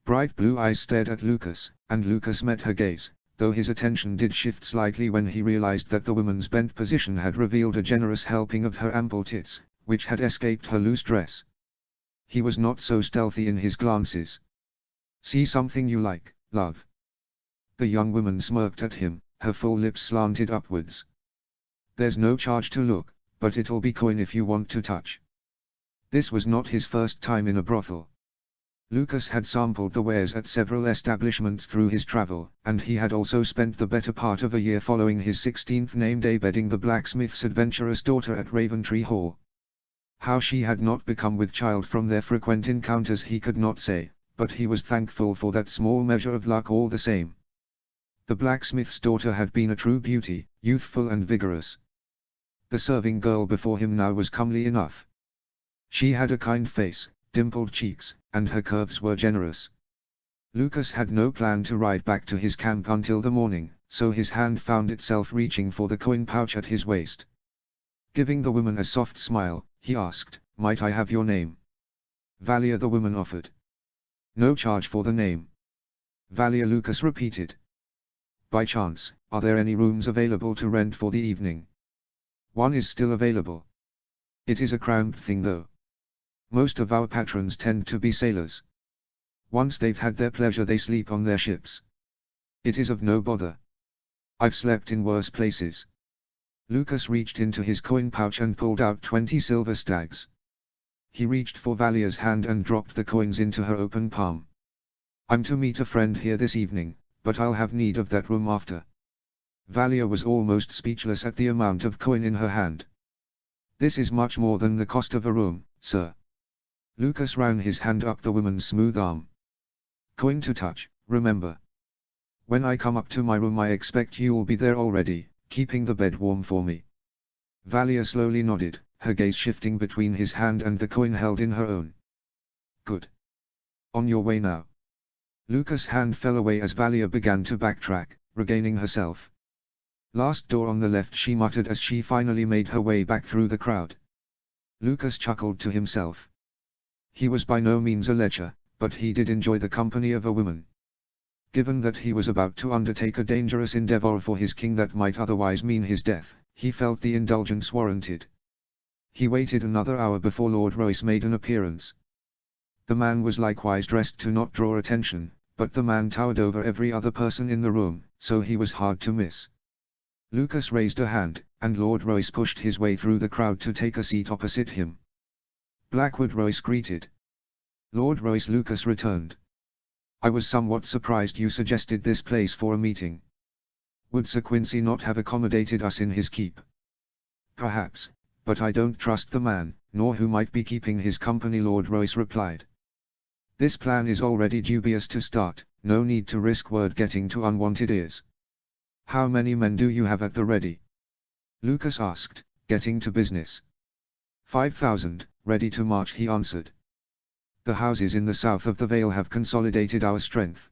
Bright blue eyes stared at Lucas, and Lucas met her gaze, though his attention did shift slightly when he realized that the woman's bent position had revealed a generous helping of her ample tits, which had escaped her loose dress. He was not so stealthy in his glances. "See something you like, love?" The young woman smirked at him, her full lips slanted upwards. "There's no charge to look, but it'll be coin if you want to touch." This was not his first time in a brothel. Lucas had sampled the wares at several establishments through his travel, and he had also spent the better part of a year following his 16th name day bedding the blacksmith's adventurous daughter at Raventree Hall. How she had not become with child from their frequent encounters he could not say, but he was thankful for that small measure of luck all the same. The blacksmith's daughter had been a true beauty, youthful and vigorous. The serving girl before him now was comely enough. She had a kind face, dimpled cheeks, and her curves were generous. Lucas had no plan to ride back to his camp until the morning, so his hand found itself reaching for the coin pouch at his waist. Giving the woman a soft smile, he asked, "Might I have your name?" "Valia," the woman offered. "No charge for the name." "Valia," Lucas repeated. "By chance, are there any rooms available to rent for the evening?" "One is still available. It is a cramped thing though. Most of our patrons tend to be sailors. Once they've had their pleasure they sleep on their ships. It is of no bother. I've slept in worse places." Lucas reached into his coin pouch and pulled out 20 silver stags. He reached for Valia's hand and dropped the coins into her open palm. "I'm to meet a friend here this evening, but I'll have need of that room after." Valia was almost speechless at the amount of coin in her hand. "This is much more than the cost of a room, sir." Lucas ran his hand up the woman's smooth arm. "Coin to touch, remember. When I come up to my room I expect you'll be there already, keeping the bed warm for me." Valia slowly nodded, her gaze shifting between his hand and the coin held in her own. "Good. On your way now." Lucas' hand fell away as Valia began to backtrack, regaining herself. "Last door on the left," she muttered as she finally made her way back through the crowd. Lucas chuckled to himself. He was by no means a lecher, but he did enjoy the company of a woman. Given that he was about to undertake a dangerous endeavor for his king that might otherwise mean his death, he felt the indulgence warranted. He waited another hour before Lord Royce made an appearance. The man was likewise dressed to not draw attention, but the man towered over every other person in the room, so he was hard to miss. Lucas raised a hand, and Lord Royce pushed his way through the crowd to take a seat opposite him. Blackwood Royce greeted. "Lord Royce," Lucas returned. "I was somewhat surprised you suggested this place for a meeting. Would Sir Quincy not have accommodated us in his keep?" "Perhaps, but I don't trust the man, nor who might be keeping his company," Lord Royce replied. "This plan is already dubious to start, no need to risk word getting to unwanted ears." "How many men do you have at the ready?" Lucas asked, getting to business. 5,000, ready to march," he answered. "The houses in the south of the Vale have consolidated our strength.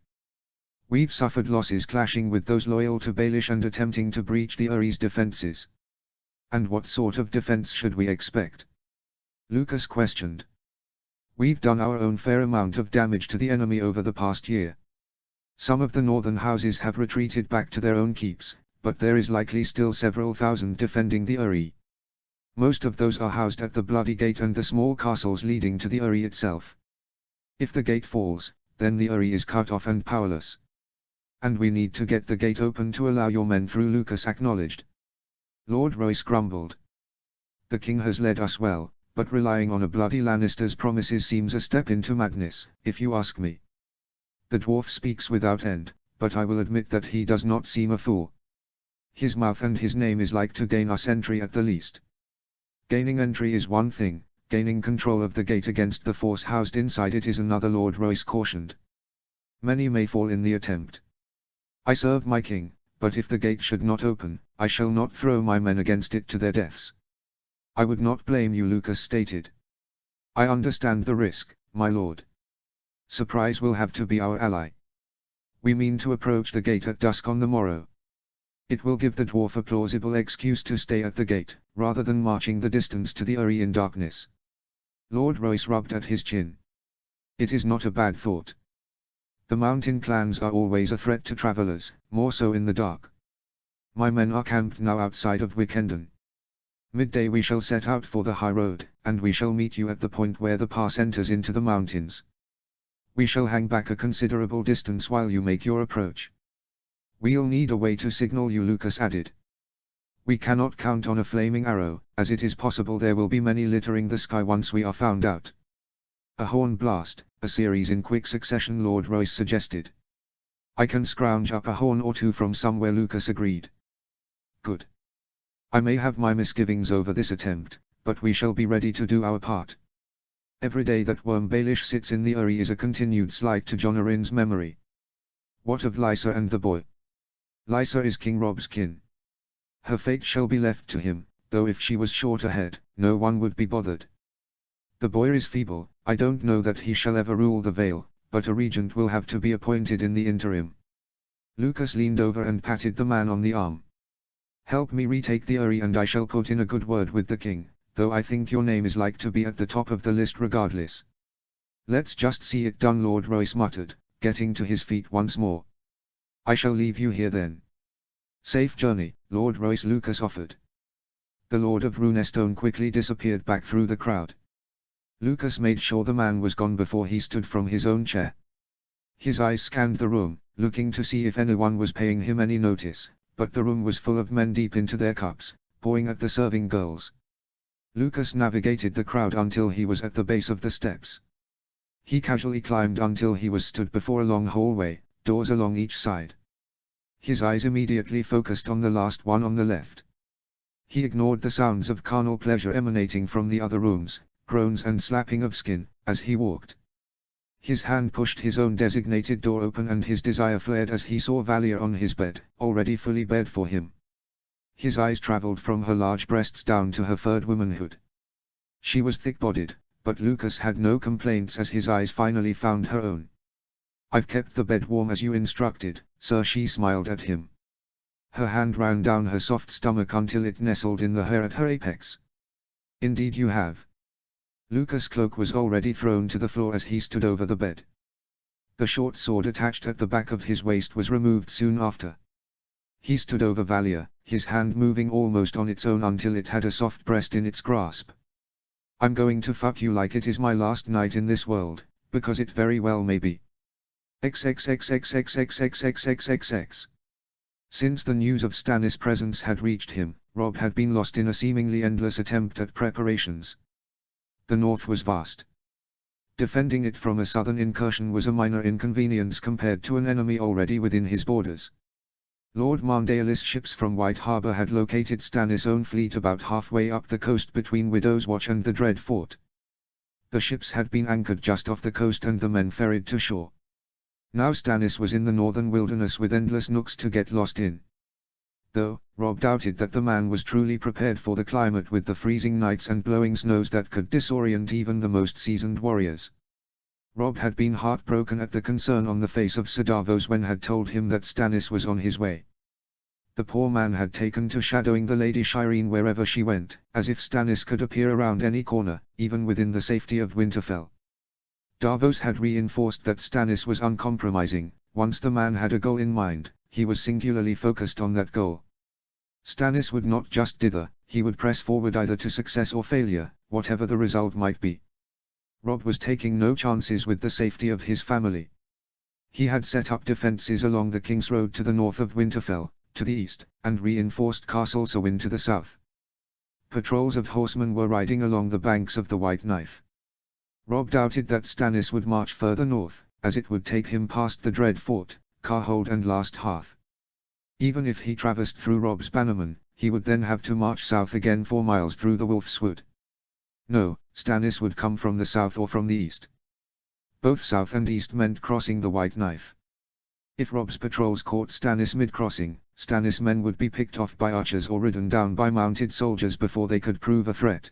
We've suffered losses clashing with those loyal to Baelish and attempting to breach the Ury's defenses." "And what sort of defense should we expect?" Lucas questioned. "We've done our own fair amount of damage to the enemy over the past year. Some of the northern houses have retreated back to their own keeps, but there is likely still several thousand defending the Ury. Most of those are housed at the Bloody Gate and the small castles leading to the Ury itself. If the gate falls, then the Ury is cut off and powerless. And we need to get the gate open to allow your men through," Lucas acknowledged. Lord Royce grumbled. "The king has led us well, but relying on a bloody Lannister's promises seems a step into madness, if you ask me." The dwarf speaks without end, but I will admit that he does not seem a fool. His mouth and his name is like to gain us entry at the least. Gaining entry is one thing, gaining control of the gate against the force housed inside it is another, Lord Royce cautioned. "Many may fall in the attempt. I serve my king, but if the gate should not open, I shall not throw my men against it to their deaths." I would not blame you, Lucas stated. I understand the risk, my lord. Surprise will have to be our ally. We mean to approach the gate at dusk on the morrow. It will give the dwarf a plausible excuse to stay at the gate, rather than marching the distance to the Eyrie in darkness. Lord Royce rubbed at his chin. It is not a bad thought. The mountain clans are always a threat to travelers, more so in the dark. My men are camped now outside of Wickenden. Midday we shall set out for the high road, and we shall meet you at the point where the pass enters into the mountains. We shall hang back a considerable distance while you make your approach. We'll need a way to signal you, Lucas added. We cannot count on a flaming arrow, as it is possible there will be many littering the sky once we are found out. A horn blast, a series in quick succession, Lord Royce suggested. I can scrounge up a horn or two from somewhere, Lucas agreed. Good. I may have my misgivings over this attempt, but we shall be ready to do our part. Every day that Worm Baelish sits in the Eyrie is a continued slight to John Arryn's memory. What of Lysa and the boy? Lysa is King Rob's kin. Her fate shall be left to him, though if she was short ahead, no one would be bothered. The boy is feeble, I don't know that he shall ever rule the Vale, but a regent will have to be appointed in the interim. Lucas leaned over and patted the man on the arm. Help me retake the Eyrie and I shall put in a good word with the king, though I think your name is like to be at the top of the list regardless. Let's just see it done, Lord Royce muttered, getting to his feet once more. I shall leave you here then. Safe journey, Lord Royce, Lucas offered. The Lord of Runestone quickly disappeared back through the crowd. Lucas made sure the man was gone before he stood from his own chair. His eyes scanned the room, looking to see if anyone was paying him any notice, but the room was full of men deep into their cups, pawing at the serving girls. Lucas navigated the crowd until he was at the base of the steps. He casually climbed until he was stood before a long hallway, doors along each side. His eyes immediately focused on the last one on the left. He ignored the sounds of carnal pleasure emanating from the other rooms, groans and slapping of skin, as he walked. His hand pushed his own designated door open and his desire flared as he saw Valia on his bed, already fully bed for him. His eyes traveled from her large breasts down to her furred womanhood. She was thick-bodied, but Lucas had no complaints as his eyes finally found her own. I've kept the bed warm as you instructed, sir, she smiled at him. Her hand ran down her soft stomach until it nestled in the hair at her apex. Indeed you have. Lucas' cloak was already thrown to the floor as he stood over the bed. The short sword attached at the back of his waist was removed soon after. He stood over Valia, his hand moving almost on its own until it had a soft breast in its grasp. I'm going to fuck you like it is my last night in this world, because it very well may be. XXXXXXXXXXXX. Since the news of Stannis' presence had reached him, Robb had been lost in a seemingly endless attempt at preparations. The north was vast. Defending it from a southern incursion was a minor inconvenience compared to an enemy already within his borders. Lord Marndalis' ships from White Harbour had located Stannis' own fleet about halfway up the coast between Widow's Watch and the Dread Fort. The ships had been anchored just off the coast and the men ferried to shore. Now Stannis was in the northern wilderness with endless nooks to get lost in. Though, Robb doubted that the man was truly prepared for the climate with the freezing nights and blowing snows that could disorient even the most seasoned warriors. Robb had been heartbroken at the concern on the face of Sir Davos when had told him that Stannis was on his way. The poor man had taken to shadowing the Lady Shireen wherever she went, as if Stannis could appear around any corner, even within the safety of Winterfell. Davos had reinforced that Stannis was uncompromising. Once the man had a goal in mind, he was singularly focused on that goal. Stannis would not just dither, he would press forward either to success or failure, whatever the result might be. Robb was taking no chances with the safety of his family. He had set up defences along the King's Road to the north of Winterfell, to the east, and reinforced Castle Serwyn to the south. Patrols of horsemen were riding along the banks of the White Knife. Robb doubted that Stannis would march further north, as it would take him past the Dread Fort, Carhold and Last Hearth. Even if he traversed through Robb's Bannerman, he would then have to march south again 4 miles through the Wolf's Wood. No, Stannis would come from the south or from the east. Both south and east meant crossing the White Knife. If Robb's patrols caught Stannis mid-crossing, Stannis' men would be picked off by archers or ridden down by mounted soldiers before they could prove a threat.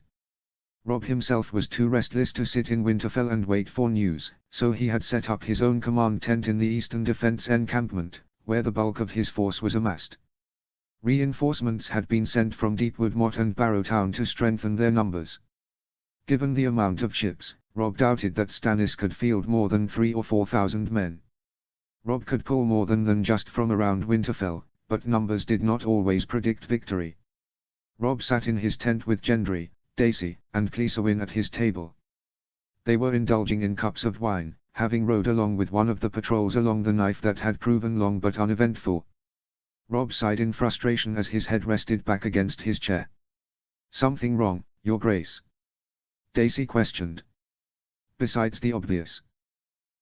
Robb himself was too restless to sit in Winterfell and wait for news, so he had set up his own command tent in the Eastern Defense encampment, where the bulk of his force was amassed. Reinforcements had been sent from Deepwood Motte and Barrowtown to strengthen their numbers. Given the amount of ships, Robb doubted that Stannis could field more than 3,000 or 4,000 men. Robb could pull more than just from around Winterfell, but numbers did not always predict victory. Robb sat in his tent with Gendry, Dacey, and Cleesewin at his table. They were indulging in cups of wine, having rowed along with one of the patrols along the knife that had proven long but uneventful. Robb sighed in frustration as his head rested back against his chair. "Something wrong, Your Grace?" Dacey questioned. "Besides the obvious,"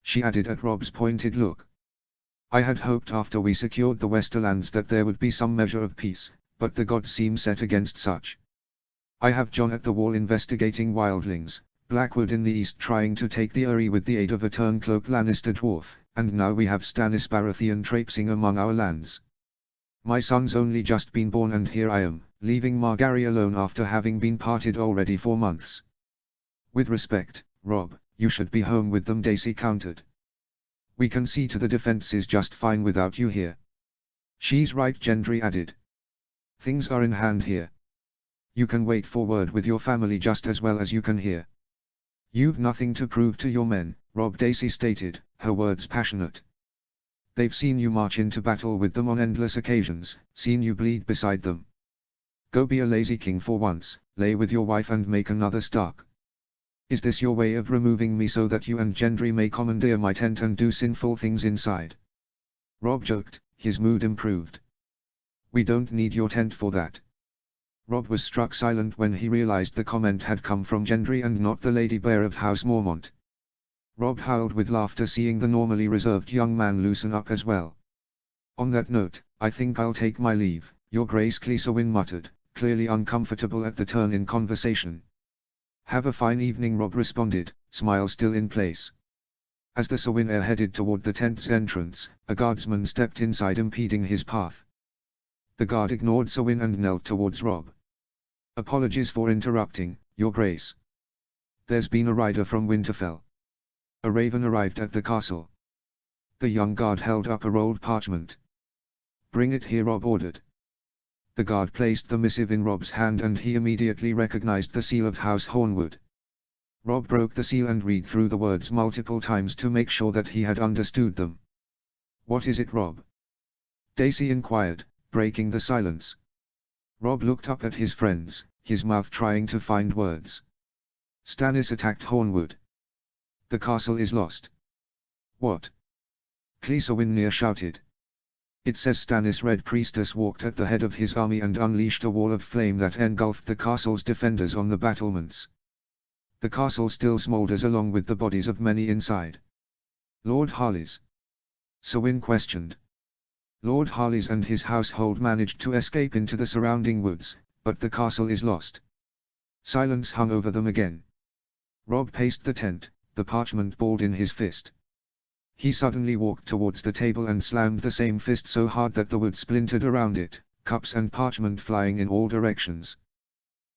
she added at Robb's pointed look. "I had hoped after we secured the Westerlands that there would be some measure of peace, but the gods seem set against such. I have Jon at the wall investigating wildlings, Blackwood in the east trying to take the Eyrie with the aid of a turncloak Lannister dwarf, and now we have Stannis Baratheon traipsing among our lands. My son's only just been born and here I am, leaving Margaery alone after having been parted already for months." "With respect, Robb, you should be home with them," Dacey countered. "We can see to the defenses just fine without you here." "She's right," Gendry added. "Things are in hand here. You can wait for word with your family just as well as you can here." "You've nothing to prove to your men," Robb, Dacey stated, her words passionate. "They've seen you march into battle with them on endless occasions, seen you bleed beside them. Go be a lazy king for once, lay with your wife and make another Stark. Is this your way of removing me so that you and Gendry may commandeer my tent and do sinful things inside?" Robb joked, his mood improved. "We don't need your tent for that." Robb was struck silent when he realized the comment had come from Gendry and not the Lady Bear of House Mormont. Robb howled with laughter seeing the normally reserved young man loosen up as well. "On that note, I think I'll take my leave," Your Grace, Cleesewin muttered, clearly uncomfortable at the turn in conversation. "Have a fine evening," Robb responded, smile still in place. As the Sewin heir headed toward the tent's entrance, a guardsman stepped inside impeding his path. The guard ignored Sewin and knelt towards Robb. "Apologies for interrupting, Your Grace. There's been a rider from Winterfell. A raven arrived at the castle." The young guard held up a rolled parchment. "Bring it here," Robb ordered. The guard placed the missive in Robb's hand and he immediately recognized the seal of House Hornwood. Robb broke the seal and read through the words multiple times to make sure that he had understood them. "What is it, Robb?" Dacey inquired, breaking the silence. Robb looked up at his friends, his mouth trying to find words. "Stannis attacked Hornwood. The castle is lost." "What?" Cleesewin shouted. "It says Stannis' Red Priestess walked at the head of his army and unleashed a wall of flame that engulfed the castle's defenders on the battlements. The castle still smolders along with the bodies of many inside." "Lord Harley's?" Sewin questioned. "Lord Harley's and his household managed to escape into the surrounding woods, but the castle is lost." Silence hung over them again. Robb paced the tent, the parchment balled in his fist. He suddenly walked towards the table and slammed the same fist so hard that the wood splintered around it, cups and parchment flying in all directions.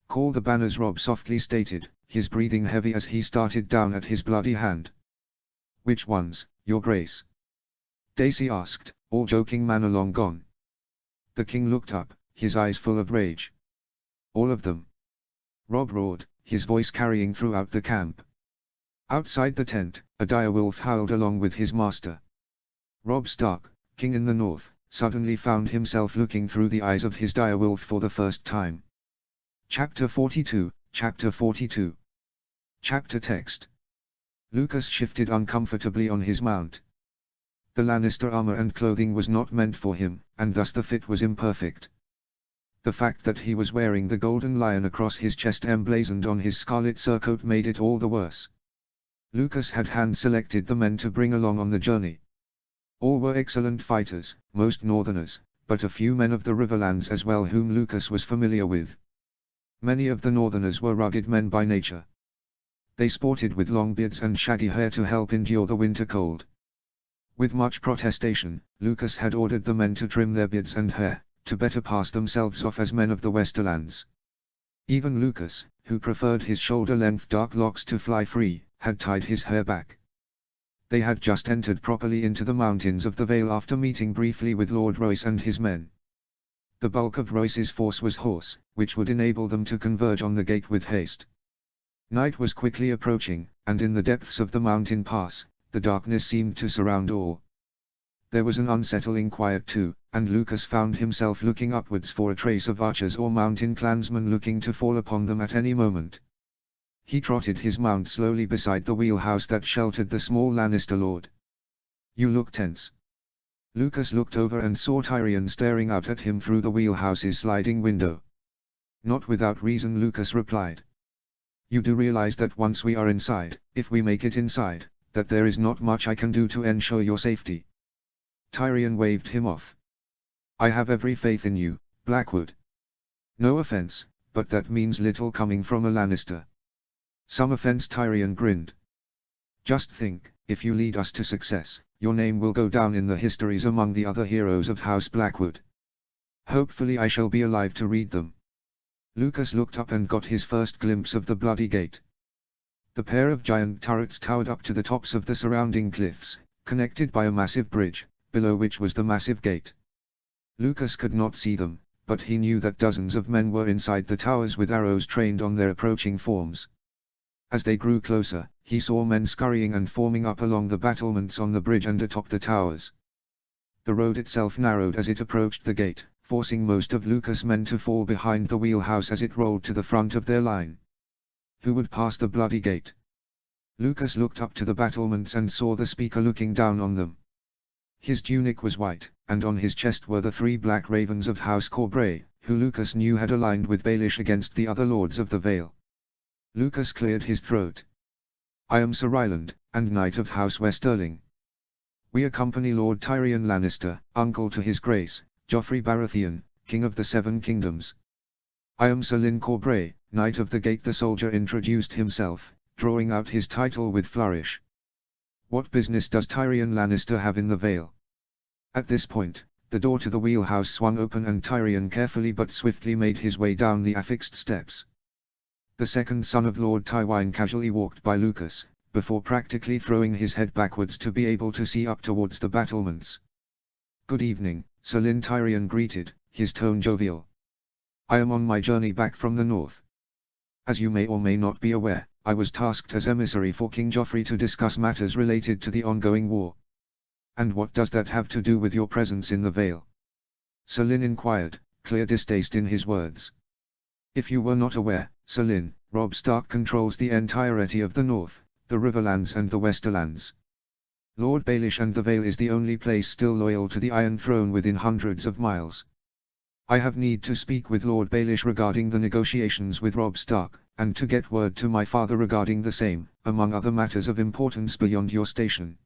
"Call the banners," Robb softly stated, his breathing heavy as he started down at his bloody hand. "Which ones, Your Grace?" Dacey asked, all joking manner long gone. The king looked up, his eyes full of rage. "All of them," Robb roared, his voice carrying throughout the camp. Outside the tent, a direwolf howled along with his master. Robb Stark, king in the north, suddenly found himself looking through the eyes of his direwolf for the first time. Chapter 42, Chapter 42. Chapter text. Lucas shifted uncomfortably on his mount. The Lannister armor and clothing was not meant for him, and thus the fit was imperfect. The fact that he was wearing the golden lion across his chest emblazoned on his scarlet surcoat made it all the worse. Lucas had hand-selected the men to bring along on the journey. All were excellent fighters, most northerners, but a few men of the Riverlands as well whom Lucas was familiar with. Many of the northerners were rugged men by nature. They sported with long beards and shaggy hair to help endure the winter cold. With much protestation, Lucas had ordered the men to trim their beards and hair, to better pass themselves off as men of the Westerlands. Even Lucas, who preferred his shoulder-length dark locks to fly free, had tied his hair back. They had just entered properly into the mountains of the Vale after meeting briefly with Lord Royce and his men. The bulk of Royce's force was horse, which would enable them to converge on the gate with haste. Night was quickly approaching, and in the depths of the mountain pass, the darkness seemed to surround all. There was an unsettling quiet too, and Lucas found himself looking upwards for a trace of archers or mountain clansmen looking to fall upon them at any moment. He trotted his mount slowly beside the wheelhouse that sheltered the small Lannister lord. "You look tense." Lucas looked over and saw Tyrion staring out at him through the wheelhouse's sliding window. "Not without reason," Lucas replied. "You do realize that once we are inside, if we make it inside, that there is not much I can do to ensure your safety." Tyrion waved him off. "I have every faith in you, Blackwood. No offense, but that means little coming from a Lannister." "Some offense," Tyrion grinned. "Just think, if you lead us to success, your name will go down in the histories among the other heroes of House Blackwood. Hopefully I shall be alive to read them." Lucas looked up and got his first glimpse of the Bloody Gate. The pair of giant turrets towered up to the tops of the surrounding cliffs, connected by a massive bridge, below which was the massive gate. Lucas could not see them, but he knew that dozens of men were inside the towers with arrows trained on their approaching forms. As they grew closer, he saw men scurrying and forming up along the battlements on the bridge and atop the towers. The road itself narrowed as it approached the gate, forcing most of Lucas' men to fall behind the wheelhouse as it rolled to the front of their line. Who would pass the Bloody Gate? Lucas looked up to the battlements and saw the speaker looking down on them. His tunic was white, and on his chest were the 3 black ravens of House Corbray, who Lucas knew had aligned with Baelish against the other lords of the Vale. Lucas cleared his throat. "I am Sir Ryland, and Knight of House Westerling. We accompany Lord Tyrion Lannister, uncle to his grace, Joffrey Baratheon, King of the 7 Kingdoms. I am Sir Lyn Corbray, Knight of the Gate." The soldier introduced himself, drawing out his title with flourish. "What business does Tyrion Lannister have in the Vale?" At this point, the door to the wheelhouse swung open and Tyrion carefully but swiftly made his way down the affixed steps. The second son of Lord Tywine casually walked by Lucas, before practically throwing his head backwards to be able to see up towards the battlements. "Good evening, Sir Lyn," Tyrion greeted, his tone jovial. "I am on my journey back from the north. As you may or may not be aware, I was tasked as emissary for King Joffrey to discuss matters related to the ongoing war." "And what does that have to do with your presence in the Vale?" Sir Lyn inquired, clear distaste in his words. "If you were not aware, Sir Lyn, Robb Stark controls the entirety of the North, the Riverlands and the Westerlands. Lord Baelish and the Vale is the only place still loyal to the Iron Throne within hundreds of miles. I have need to speak with Lord Baelish regarding the negotiations with Robb Stark, and to get word to my father regarding the same, among other matters of importance beyond your station.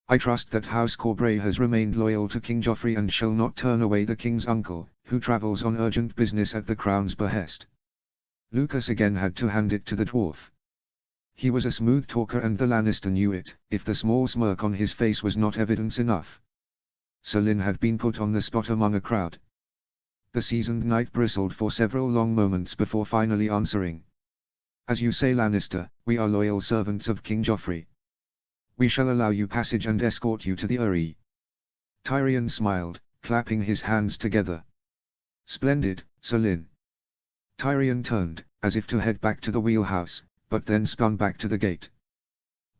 I trust that House Corbray has remained loyal to King Joffrey and shall not turn away the King's uncle, who travels on urgent business at the Crown's behest." Lucas again had to hand it to the dwarf. He was a smooth talker and the Lannister knew it, if the small smirk on his face was not evidence enough. Sir Lyn had been put on the spot among a crowd. The seasoned knight bristled for several long moments before finally answering. "As you say, Lannister, we are loyal servants of King Joffrey. We shall allow you passage and escort you to the Eyrie." Tyrion smiled, clapping his hands together. "Splendid, Sir Lyn." Tyrion turned, as if to head back to the wheelhouse, but then spun back to the gate.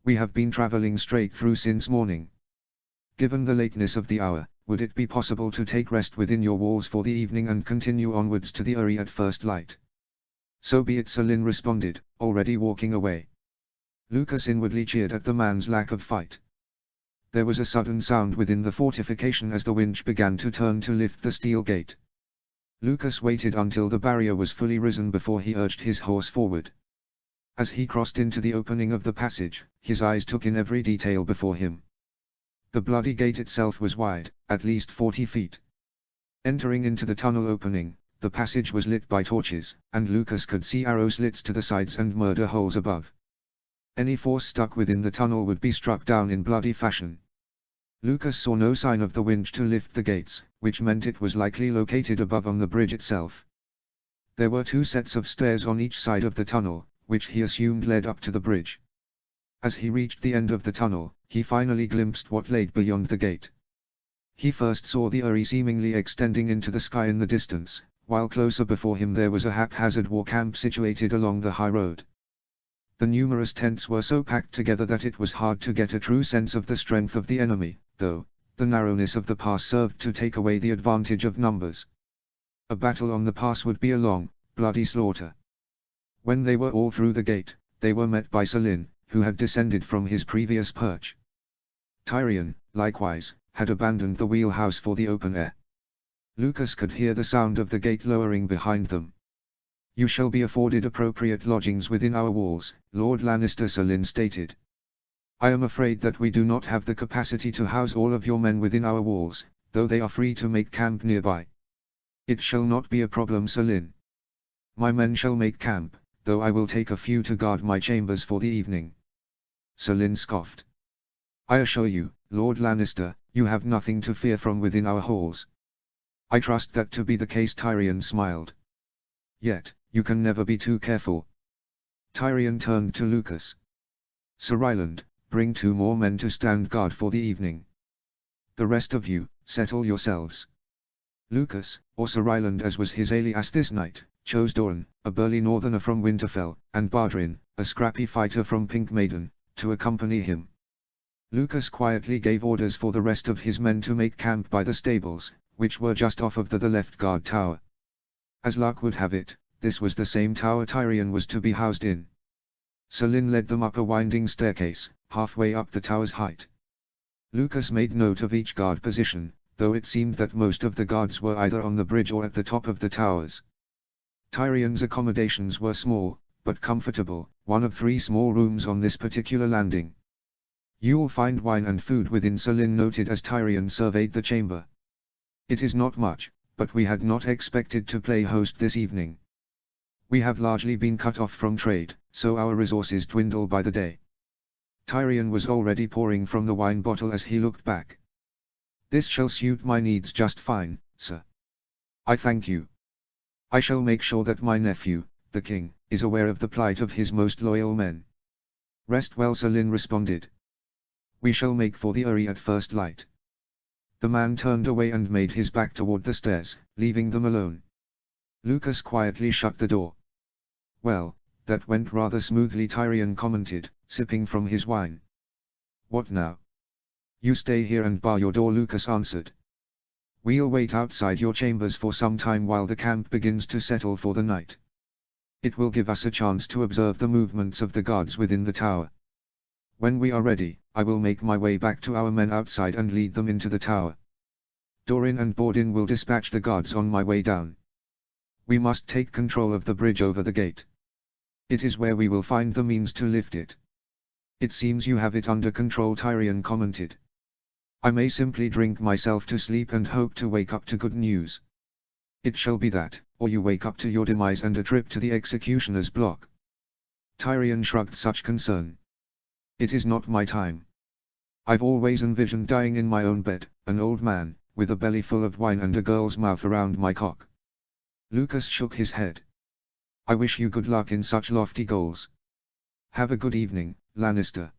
"We have been traveling straight through since morning. Given the lateness of the hour, would it be possible to take rest within your walls for the evening and continue onwards to the Eyrie at first light?" "So be it," Sir Lyn responded, already walking away. Lucas inwardly cheered at the man's lack of fight. There was a sudden sound within the fortification as the winch began to turn to lift the steel gate. Lucas waited until the barrier was fully risen before he urged his horse forward. As he crossed into the opening of the passage, his eyes took in every detail before him. The Bloody Gate itself was wide, at least 40 feet. Entering into the tunnel opening, the passage was lit by torches, and Lucas could see arrow slits to the sides and murder holes above. Any force stuck within the tunnel would be struck down in bloody fashion. Lucas saw no sign of the winch to lift the gates, which meant it was likely located above on the bridge itself. There were 2 sets of stairs on each side of the tunnel, which he assumed led up to the bridge. As he reached the end of the tunnel, he finally glimpsed what lay beyond the gate. He first saw the Eyrie seemingly extending into the sky in the distance, while closer before him there was a haphazard war camp situated along the high road. The numerous tents were so packed together that it was hard to get a true sense of the strength of the enemy, though the narrowness of the pass served to take away the advantage of numbers. A battle on the pass would be a long, bloody slaughter. When they were all through the gate, they were met by Selin, who had descended from his previous perch. Tyrion, likewise, had abandoned the wheelhouse for the open air. Lucas could hear the sound of the gate lowering behind them. "You shall be afforded appropriate lodgings within our walls," Lord Lannister Selin stated. "I am afraid that we do not have the capacity to house all of your men within our walls, though they are free to make camp nearby." "It shall not be a problem, Selin. My men shall make camp, though I will take a few to guard my chambers for the evening." Selin scoffed. "I assure you, Lord Lannister, you have nothing to fear from within our halls." "I trust that to be the case," Tyrion smiled. "Yet, you can never be too careful." Tyrion turned to Lucas. "Sir Ryland, bring 2 more men to stand guard for the evening. The rest of you, settle yourselves." Lucas, or Sir Ryland as was his alias this night, chose Doran, a burly northerner from Winterfell, and Bardrin, a scrappy fighter from Pink Maiden, to accompany him. Lucas quietly gave orders for the rest of his men to make camp by the stables, which were just off of the left guard tower. As luck would have it, this was the same tower Tyrion was to be housed in. Selin led them up a winding staircase, halfway up the tower's height. Lucas made note of each guard position, though it seemed that most of the guards were either on the bridge or at the top of the towers. Tyrion's accommodations were small, but comfortable, one of 3 small rooms on this particular landing. "You'll find wine and food within," Selin noted as Tyrion surveyed the chamber. "It is not much, but we had not expected to play host this evening. We have largely been cut off from trade, so our resources dwindle by the day." Tyrion was already pouring from the wine bottle as he looked back. "This shall suit my needs just fine, sir. I thank you. I shall make sure that my nephew, the king, is aware of the plight of his most loyal men." "Rest well," Selin responded. "We shall make for the Eyrie at first light." The man turned away and made his back toward the stairs, leaving them alone. Lucas quietly shut the door. "Well, that went rather smoothly," Tyrion commented, sipping from his wine. "What now?" "You stay here and bar your door," Lucas answered. "We'll wait outside your chambers for some time while the camp begins to settle for the night. It will give us a chance to observe the movements of the guards within the tower. When we are ready, I will make my way back to our men outside and lead them into the tower. Doran and Bordin will dispatch the guards on my way down. We must take control of the bridge over the gate. It is where we will find the means to lift it." "It seems you have it under control," Tyrion commented. "I may simply drink myself to sleep and hope to wake up to good news." "It shall be that, or you wake up to your demise and a trip to the executioner's block." Tyrion shrugged such concern. "It is not my time. I've always envisioned dying in my own bed, an old man, with a belly full of wine and a girl's mouth around my cock." Lucas shook his head. "I wish you good luck in such lofty goals. Have a good evening, Lannister."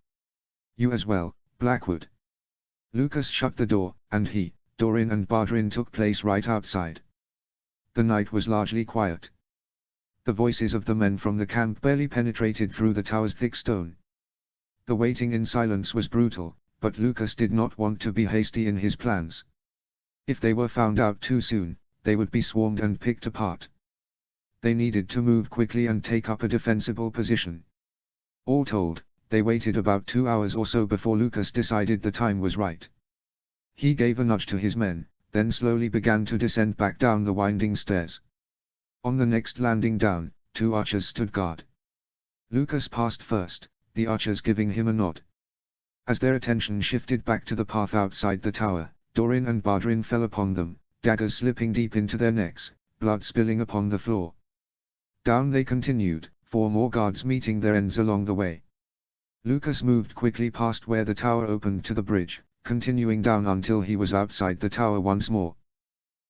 "You as well, Blackwood." Lucas shut the door, and he, Doran and Bardrin took place right outside. The night was largely quiet. The voices of the men from the camp barely penetrated through the tower's thick stone. The waiting in silence was brutal, but Lucas did not want to be hasty in his plans. If they were found out too soon, they would be swarmed and picked apart. They needed to move quickly and take up a defensible position. All told, they waited about 2 hours or so before Lucas decided the time was right. He gave a nudge to his men, then slowly began to descend back down the winding stairs. On the next landing down, 2 archers stood guard. Lucas passed first, the archers giving him a nod. As their attention shifted back to the path outside the tower, Doran and Bardrin fell upon them, daggers slipping deep into their necks, blood spilling upon the floor. Down they continued, 4 more guards meeting their ends along the way. Lucas moved quickly past where the tower opened to the bridge, continuing down until he was outside the tower once more.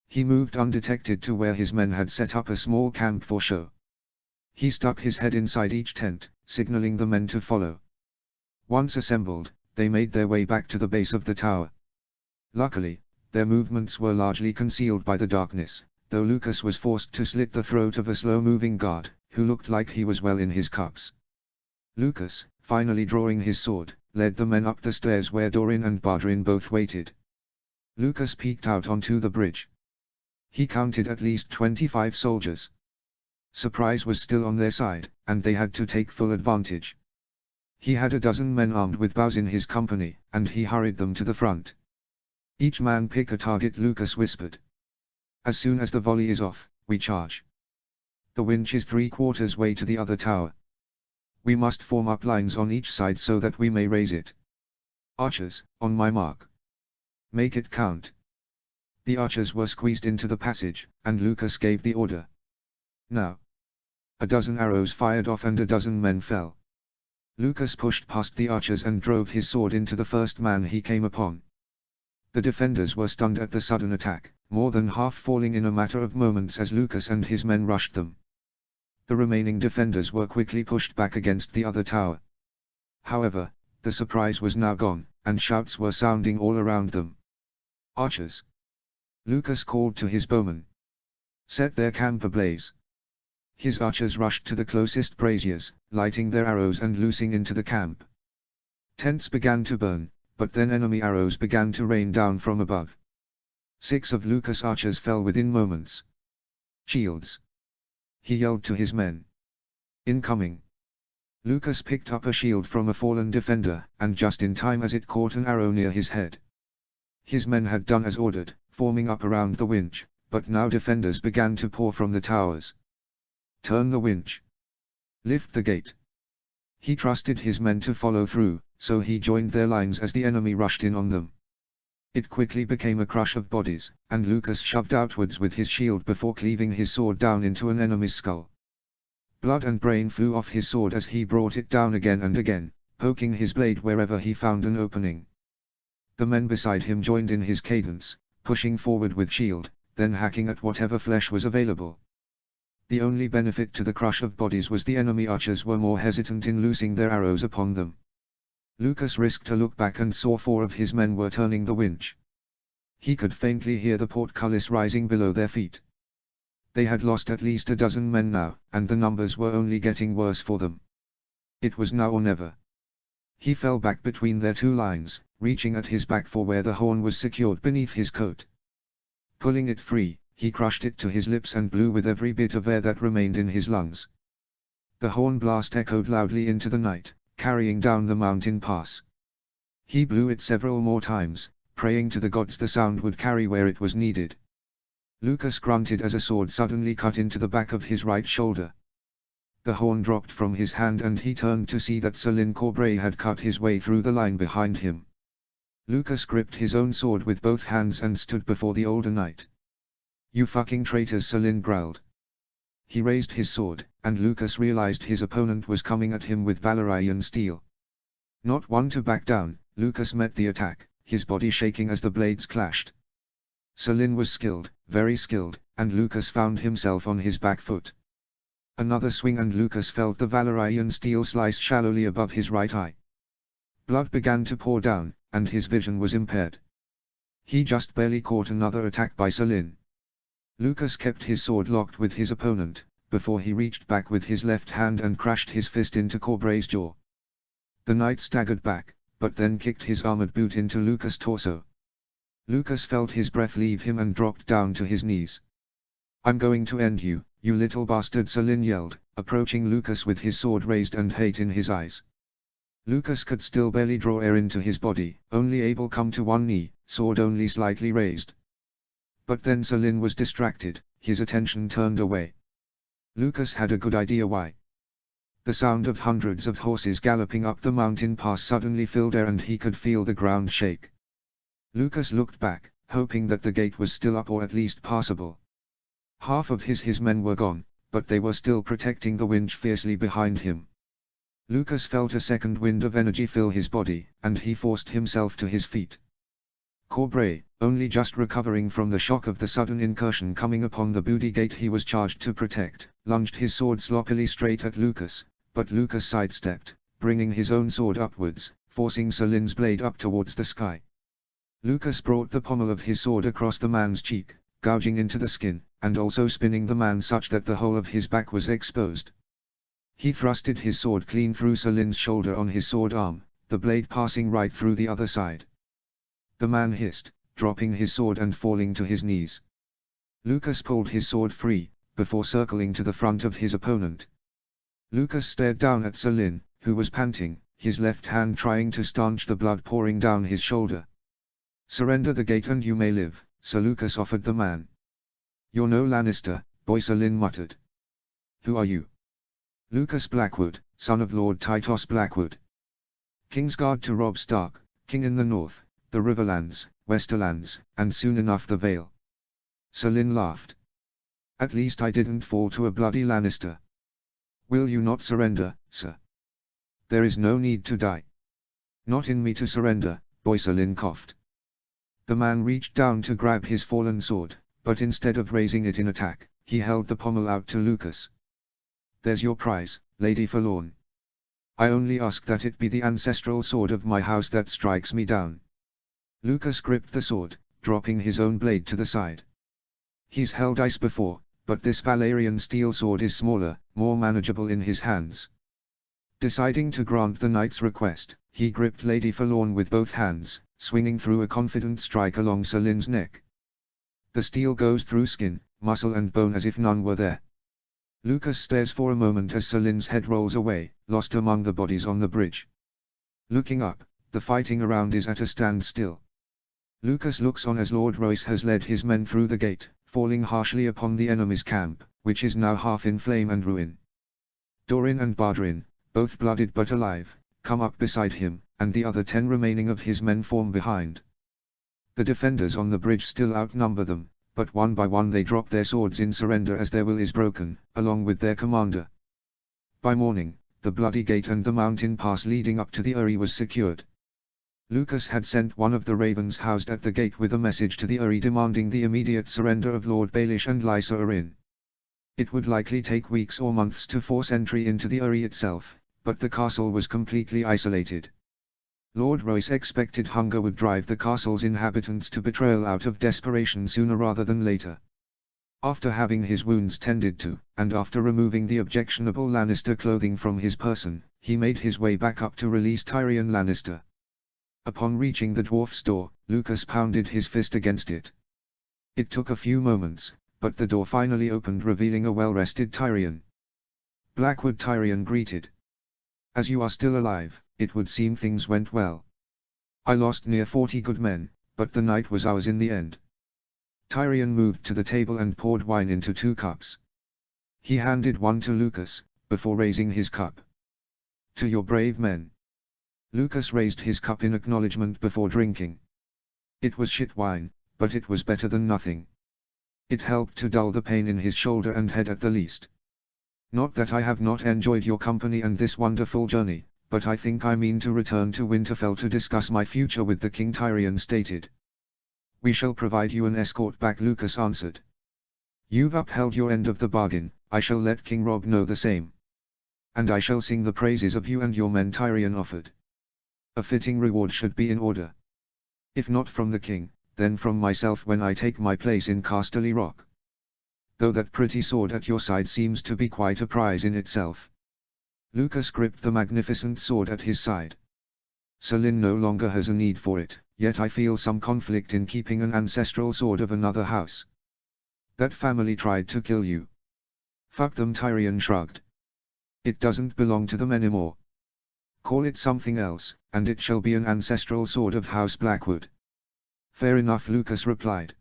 He moved undetected to where his men had set up a small camp for show. He stuck his head inside each tent, signaling the men to follow. Once assembled, they made their way back to the base of the tower. Luckily, their movements were largely concealed by the darkness, though Lucas was forced to slit the throat of a slow-moving guard, who looked like he was well in his cups. Lucas, finally drawing his sword, led the men up the stairs where Dorin and Bardrin both waited. Lucas peeked out onto the bridge. He counted at least 25 soldiers. Surprise was still on their side, and they had to take full advantage. He had a dozen men armed with bows in his company, and he hurried them to the front. "Each man pick a target," Lucas whispered. "As soon as the volley is off, we charge. The winch is 3/4 way to the other tower. We must form up lines on each side so that we may raise it. Archers, on my mark. Make it count." The archers were squeezed into the passage, and Lucas gave the order. Now. A dozen arrows fired off and a dozen men fell. Lucas pushed past the archers and drove his sword into the first man he came upon. The defenders were stunned at the sudden attack, more than half falling in a matter of moments as Lucas and his men rushed them. The remaining defenders were quickly pushed back against the other tower. However, the surprise was now gone, and shouts were sounding all around them. "Archers!" Lucas called to his bowmen. "Set their camp ablaze." His archers rushed to the closest braziers, lighting their arrows and loosing into the camp. Tents began to burn, but then enemy arrows began to rain down from above. 6 of Lucas' archers fell within moments. "Shields!" he yelled to his men. "Incoming!" Lucas picked up a shield from a fallen defender, and just in time as it caught an arrow near his head. His men had done as ordered, forming up around the winch, but now defenders began to pour from the towers. "Turn the winch. Lift the gate." He trusted his men to follow through, so he joined their lines as the enemy rushed in on them. It quickly became a crush of bodies, and Lucas shoved outwards with his shield before cleaving his sword down into an enemy's skull. Blood and brain flew off his sword as he brought it down again and again, poking his blade wherever he found an opening. The men beside him joined in his cadence, pushing forward with shield, then hacking at whatever flesh was available. The only benefit to the crush of bodies was the enemy archers were more hesitant in loosing their arrows upon them. Lucas risked a look back and saw 4 of his men were turning the winch. He could faintly hear the portcullis rising below their feet. They had lost at least a dozen men now, and the numbers were only getting worse for them. It was now or never. He fell back between their 2 lines, reaching at his back for where the horn was secured beneath his coat. Pulling it free, he crushed it to his lips and blew with every bit of air that remained in his lungs. The horn blast echoed loudly into the night, carrying down the mountain pass. He blew it several more times, praying to the gods the sound would carry where it was needed. Lucas grunted as a sword suddenly cut into the back of his right shoulder. The horn dropped from his hand and he turned to see that Selin Corbray had cut his way through the line behind him. Lucas gripped his own sword with both hands and stood before the older knight. "You fucking traitors," Selin growled. He raised his sword, and Lucas realized his opponent was coming at him with Valyrian steel. Not one to back down, Lucas met the attack, his body shaking as the blades clashed. Selin was skilled, very skilled, and Lucas found himself on his back foot. Another swing and Lucas felt the Valyrian steel slice shallowly above his right eye. Blood began to pour down, and his vision was impaired. He just barely caught another attack by Selin. Lucas kept his sword locked with his opponent, before he reached back with his left hand and crashed his fist into Corbray's jaw. The knight staggered back, but then kicked his armored boot into Lucas' torso. Lucas felt his breath leave him and dropped down to his knees. "I'm going to end you, you little bastard," Selin yelled, approaching Lucas with his sword raised and hate in his eyes. Lucas could still barely draw air into his body, only able come to one knee, sword only slightly raised. But then Selin was distracted, his attention turned away. Lucas had a good idea why. The sound of hundreds of horses galloping up the mountain pass suddenly filled air and he could feel the ground shake. Lucas looked back, hoping that the gate was still up or at least passable. Half of his men were gone, but they were still protecting the winch fiercely behind him. Lucas felt a second wind of energy fill his body, and he forced himself to his feet. Corbray, only just recovering from the shock of the sudden incursion coming upon the booty gate he was charged to protect, lunged his sword sloppily straight at Lucas, but Lucas sidestepped, bringing his own sword upwards, forcing Selin's blade up towards the sky. Lucas brought the pommel of his sword across the man's cheek, gouging into the skin, and also spinning the man such that the whole of his back was exposed. He thrusted his sword clean through Selin's shoulder on his sword arm, the blade passing right through the other side. The man hissed, dropping his sword and falling to his knees. Lucas pulled his sword free, before circling to the front of his opponent. Lucas stared down at Selin, who was panting, his left hand trying to stanch the blood pouring down his shoulder. "Surrender the gate and you may live," Sir Lucas offered the man. "You're no Lannister, boy," Selin muttered. "Who are you?" "Lucas Blackwood, son of Lord Tytos Blackwood. Kingsguard to Robb Stark, king in the north, the Riverlands, Westerlands, and soon enough the Vale." Selin laughed. "At least I didn't fall to a bloody Lannister. Will you not surrender, sir?" "There is no need to die." "Not in me to surrender, boy," Selin coughed. The man reached down to grab his fallen sword, but instead of raising it in attack, he held the pommel out to Lucas. "There's your prize, Lady Forlorn. I only ask that it be the ancestral sword of my house that strikes me down." Lucas gripped the sword, dropping his own blade to the side. He's held ice before, but this Valyrian steel sword is smaller, more manageable in his hands. Deciding to grant the knight's request, he gripped Lady Forlorn with both hands, swinging through a confident strike along Selin's neck. The steel goes through skin, muscle and bone as if none were there. Lucas stares for a moment as Selin's head rolls away, lost among the bodies on the bridge. Looking up, the fighting around is at a standstill. Lucas looks on as Lord Royce has led his men through the gate, falling harshly upon the enemy's camp, which is now half in flame and ruin. Dorin and Bardrin, both blooded but alive, come up beside him, and the other 10 remaining of his men form behind. The defenders on the bridge still outnumber them, but one by one they drop their swords in surrender as their will is broken, along with their commander. By morning, the Bloody Gate and the mountain pass leading up to the Eyrie was secured. Lucas had sent one of the ravens housed at the gate with a message to the Eyrie demanding the immediate surrender of Lord Baelish and Lysa Arryn. It would likely take weeks or months to force entry into the Eyrie itself, but the castle was completely isolated. Lord Royce expected hunger would drive the castle's inhabitants to betrayal out of desperation sooner rather than later. After having his wounds tended to, and after removing the objectionable Lannister clothing from his person, he made his way back up to release Tyrion Lannister. Upon reaching the dwarf's door, Lucas pounded his fist against it. It took a few moments, but the door finally opened revealing a well-rested Tyrion. Blackwood Tyrion greeted. "As you are still alive, it would seem things went well. I lost near 40 good men, but the night was ours in the end." Tyrion moved to the table and poured wine into 2 cups. He handed one to Lucas, before raising his cup. "To your brave men." Lucas raised his cup in acknowledgement before drinking. It was shit wine, but it was better than nothing. It helped to dull the pain in his shoulder and head at the least. "Not that I have not enjoyed your company and this wonderful journey, but I think I mean to return to Winterfell to discuss my future with the king," Tyrion stated. "We shall provide you an escort back," Lucas answered. "You've upheld your end of the bargain, I shall let King Robb know the same. And I shall sing the praises of you and your men," Tyrion offered. "A fitting reward should be in order. If not from the king, then from myself when I take my place in Casterly Rock. Though that pretty sword at your side seems to be quite a prize in itself." Lucas gripped the magnificent sword at his side. "Selin no longer has a need for it, yet I feel some conflict in keeping an ancestral sword of another house. That family tried to kill you." "Fuck them," Tyrion shrugged. "It doesn't belong to them anymore. Call it something else, and it shall be an ancestral sword of House Blackwood." "Fair enough," Lucas replied.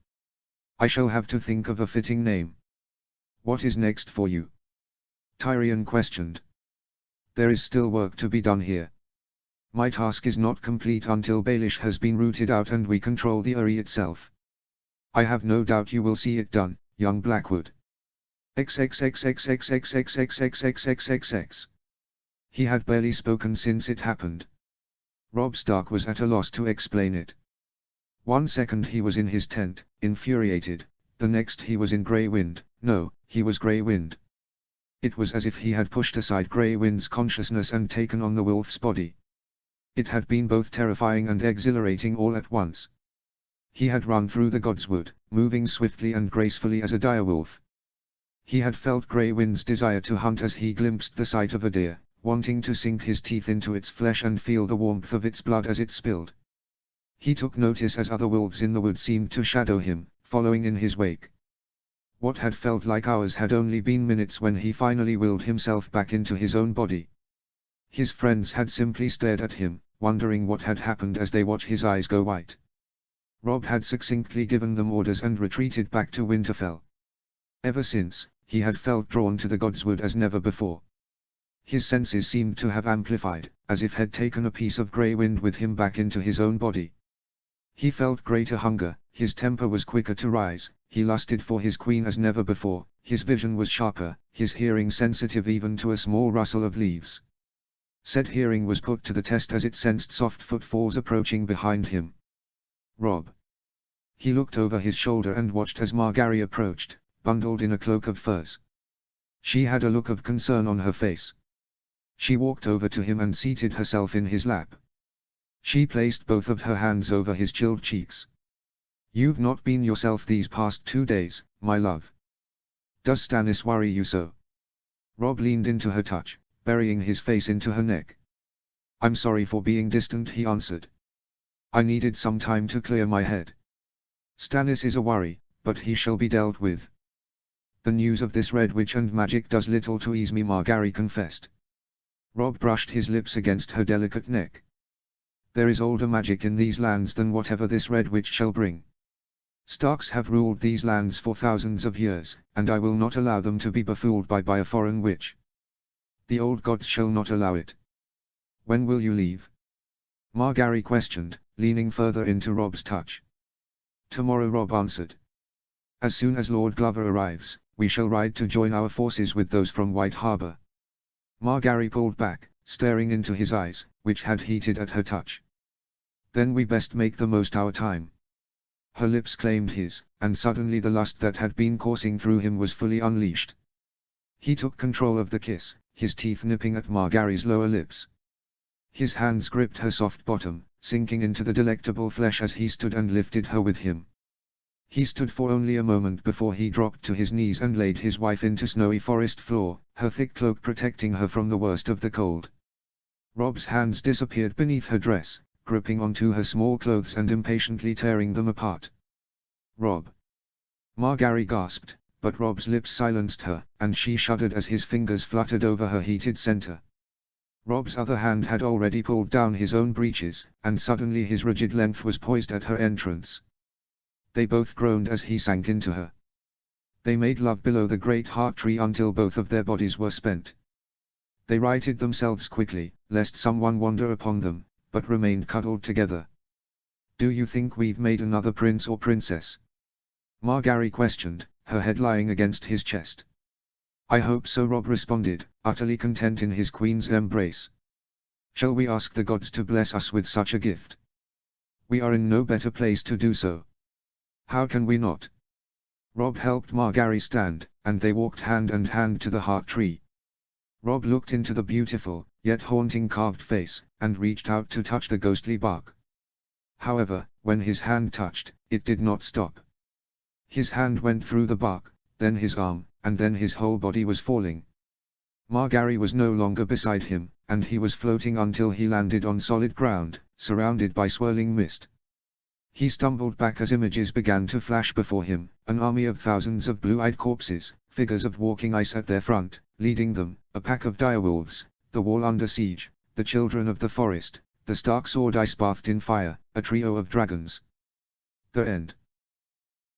"I shall have to think of a fitting name." "What is next for you?" Tyrion questioned. "There is still work to be done here. My task is not complete until Baelish has been rooted out and we control the Eyrie itself. I have no doubt you will see it done, young Blackwood." XXXXXXXXXXXXXX. He had barely spoken since it happened. Robb Stark was at a loss to explain it. One second he was in his tent, infuriated, the next he was in Grey Wind. No, he was Grey Wind. It was as if he had pushed aside Grey Wind's consciousness and taken on the wolf's body. It had been both terrifying and exhilarating all at once. He had run through the Godswood, moving swiftly and gracefully as a direwolf. He had felt Grey Wind's desire to hunt as he glimpsed the sight of a deer, wanting to sink his teeth into its flesh and feel the warmth of its blood as it spilled. He took notice as other wolves in the wood seemed to shadow him, following in his wake. What had felt like hours had only been minutes when he finally willed himself back into his own body. His friends had simply stared at him, wondering what had happened as they watched his eyes go white. Robb had succinctly given them orders and retreated back to Winterfell. Ever since, he had felt drawn to the Godswood as never before. His senses seemed to have amplified, as if had taken a piece of Grey Wind with him back into his own body. He felt greater hunger, his temper was quicker to rise, he lusted for his queen as never before, his vision was sharper, his hearing sensitive even to a small rustle of leaves. Said hearing was put to the test as it sensed soft footfalls approaching behind him. Robb. He looked over his shoulder and watched as Margaery approached, bundled in a cloak of furs. She had a look of concern on her face. She walked over to him and seated herself in his lap. She placed both of her hands over his chilled cheeks. "You've not been yourself these past 2 days, my love. Does Stannis worry you so?" Robb leaned into her touch, burying his face into her neck. "I'm sorry for being distant," he answered. "I needed some time to clear my head. Stannis is a worry, but he shall be dealt with." "The news of this Red Witch and magic does little to ease me," Margaery confessed. Robb brushed his lips against her delicate neck. "There is older magic in these lands than whatever this Red Witch shall bring. Starks have ruled these lands for thousands of years, and I will not allow them to be befooled by a foreign witch. The old gods shall not allow it." "When will you leave?" Margaery questioned, leaning further into Robb's touch. "Tomorrow," Robb answered. "As soon as Lord Glover arrives, we shall ride to join our forces with those from White Harbor." Margaery pulled back, staring into his eyes, which had heated at her touch. "Then we best make the most our time." Her lips claimed his, and suddenly the lust that had been coursing through him was fully unleashed. He took control of the kiss, his teeth nipping at Margaery's lower lips. His hands gripped her soft bottom, sinking into the delectable flesh as he stood and lifted her with him. He stood for only a moment before he dropped to his knees and laid his wife into snowy forest floor, her thick cloak protecting her from the worst of the cold. Robb's hands disappeared beneath her dress, gripping onto her small clothes and impatiently tearing them apart. "Robb!" Margaery gasped, but Robb's lips silenced her, and she shuddered as his fingers fluttered over her heated center. Robb's other hand had already pulled down his own breeches, and suddenly his rigid length was poised at her entrance. They both groaned as he sank into her. They made love below the great heart tree until both of their bodies were spent. They righted themselves quickly, lest someone wander upon them, but remained cuddled together. "Do you think we've made another prince or princess?" Margaery questioned, her head lying against his chest. "I hope so," Robb responded, utterly content in his queen's embrace. "Shall we ask the gods to bless us with such a gift? We are in no better place to do so." "How can we not?" Robb helped Margaery stand, and they walked hand in hand to the heart tree. Robb looked into the beautiful, yet haunting carved face, and reached out to touch the ghostly bark. However, when his hand touched, it did not stop. His hand went through the bark, then his arm, and then his whole body was falling. Margaery was no longer beside him, and he was floating until he landed on solid ground, surrounded by swirling mist. He stumbled back as images began to flash before him, an army of thousands of blue-eyed corpses, figures of walking ice at their front, leading them, a pack of direwolves, the wall under siege, the children of the forest, the stark sword ice bathed in fire, a trio of dragons. The end.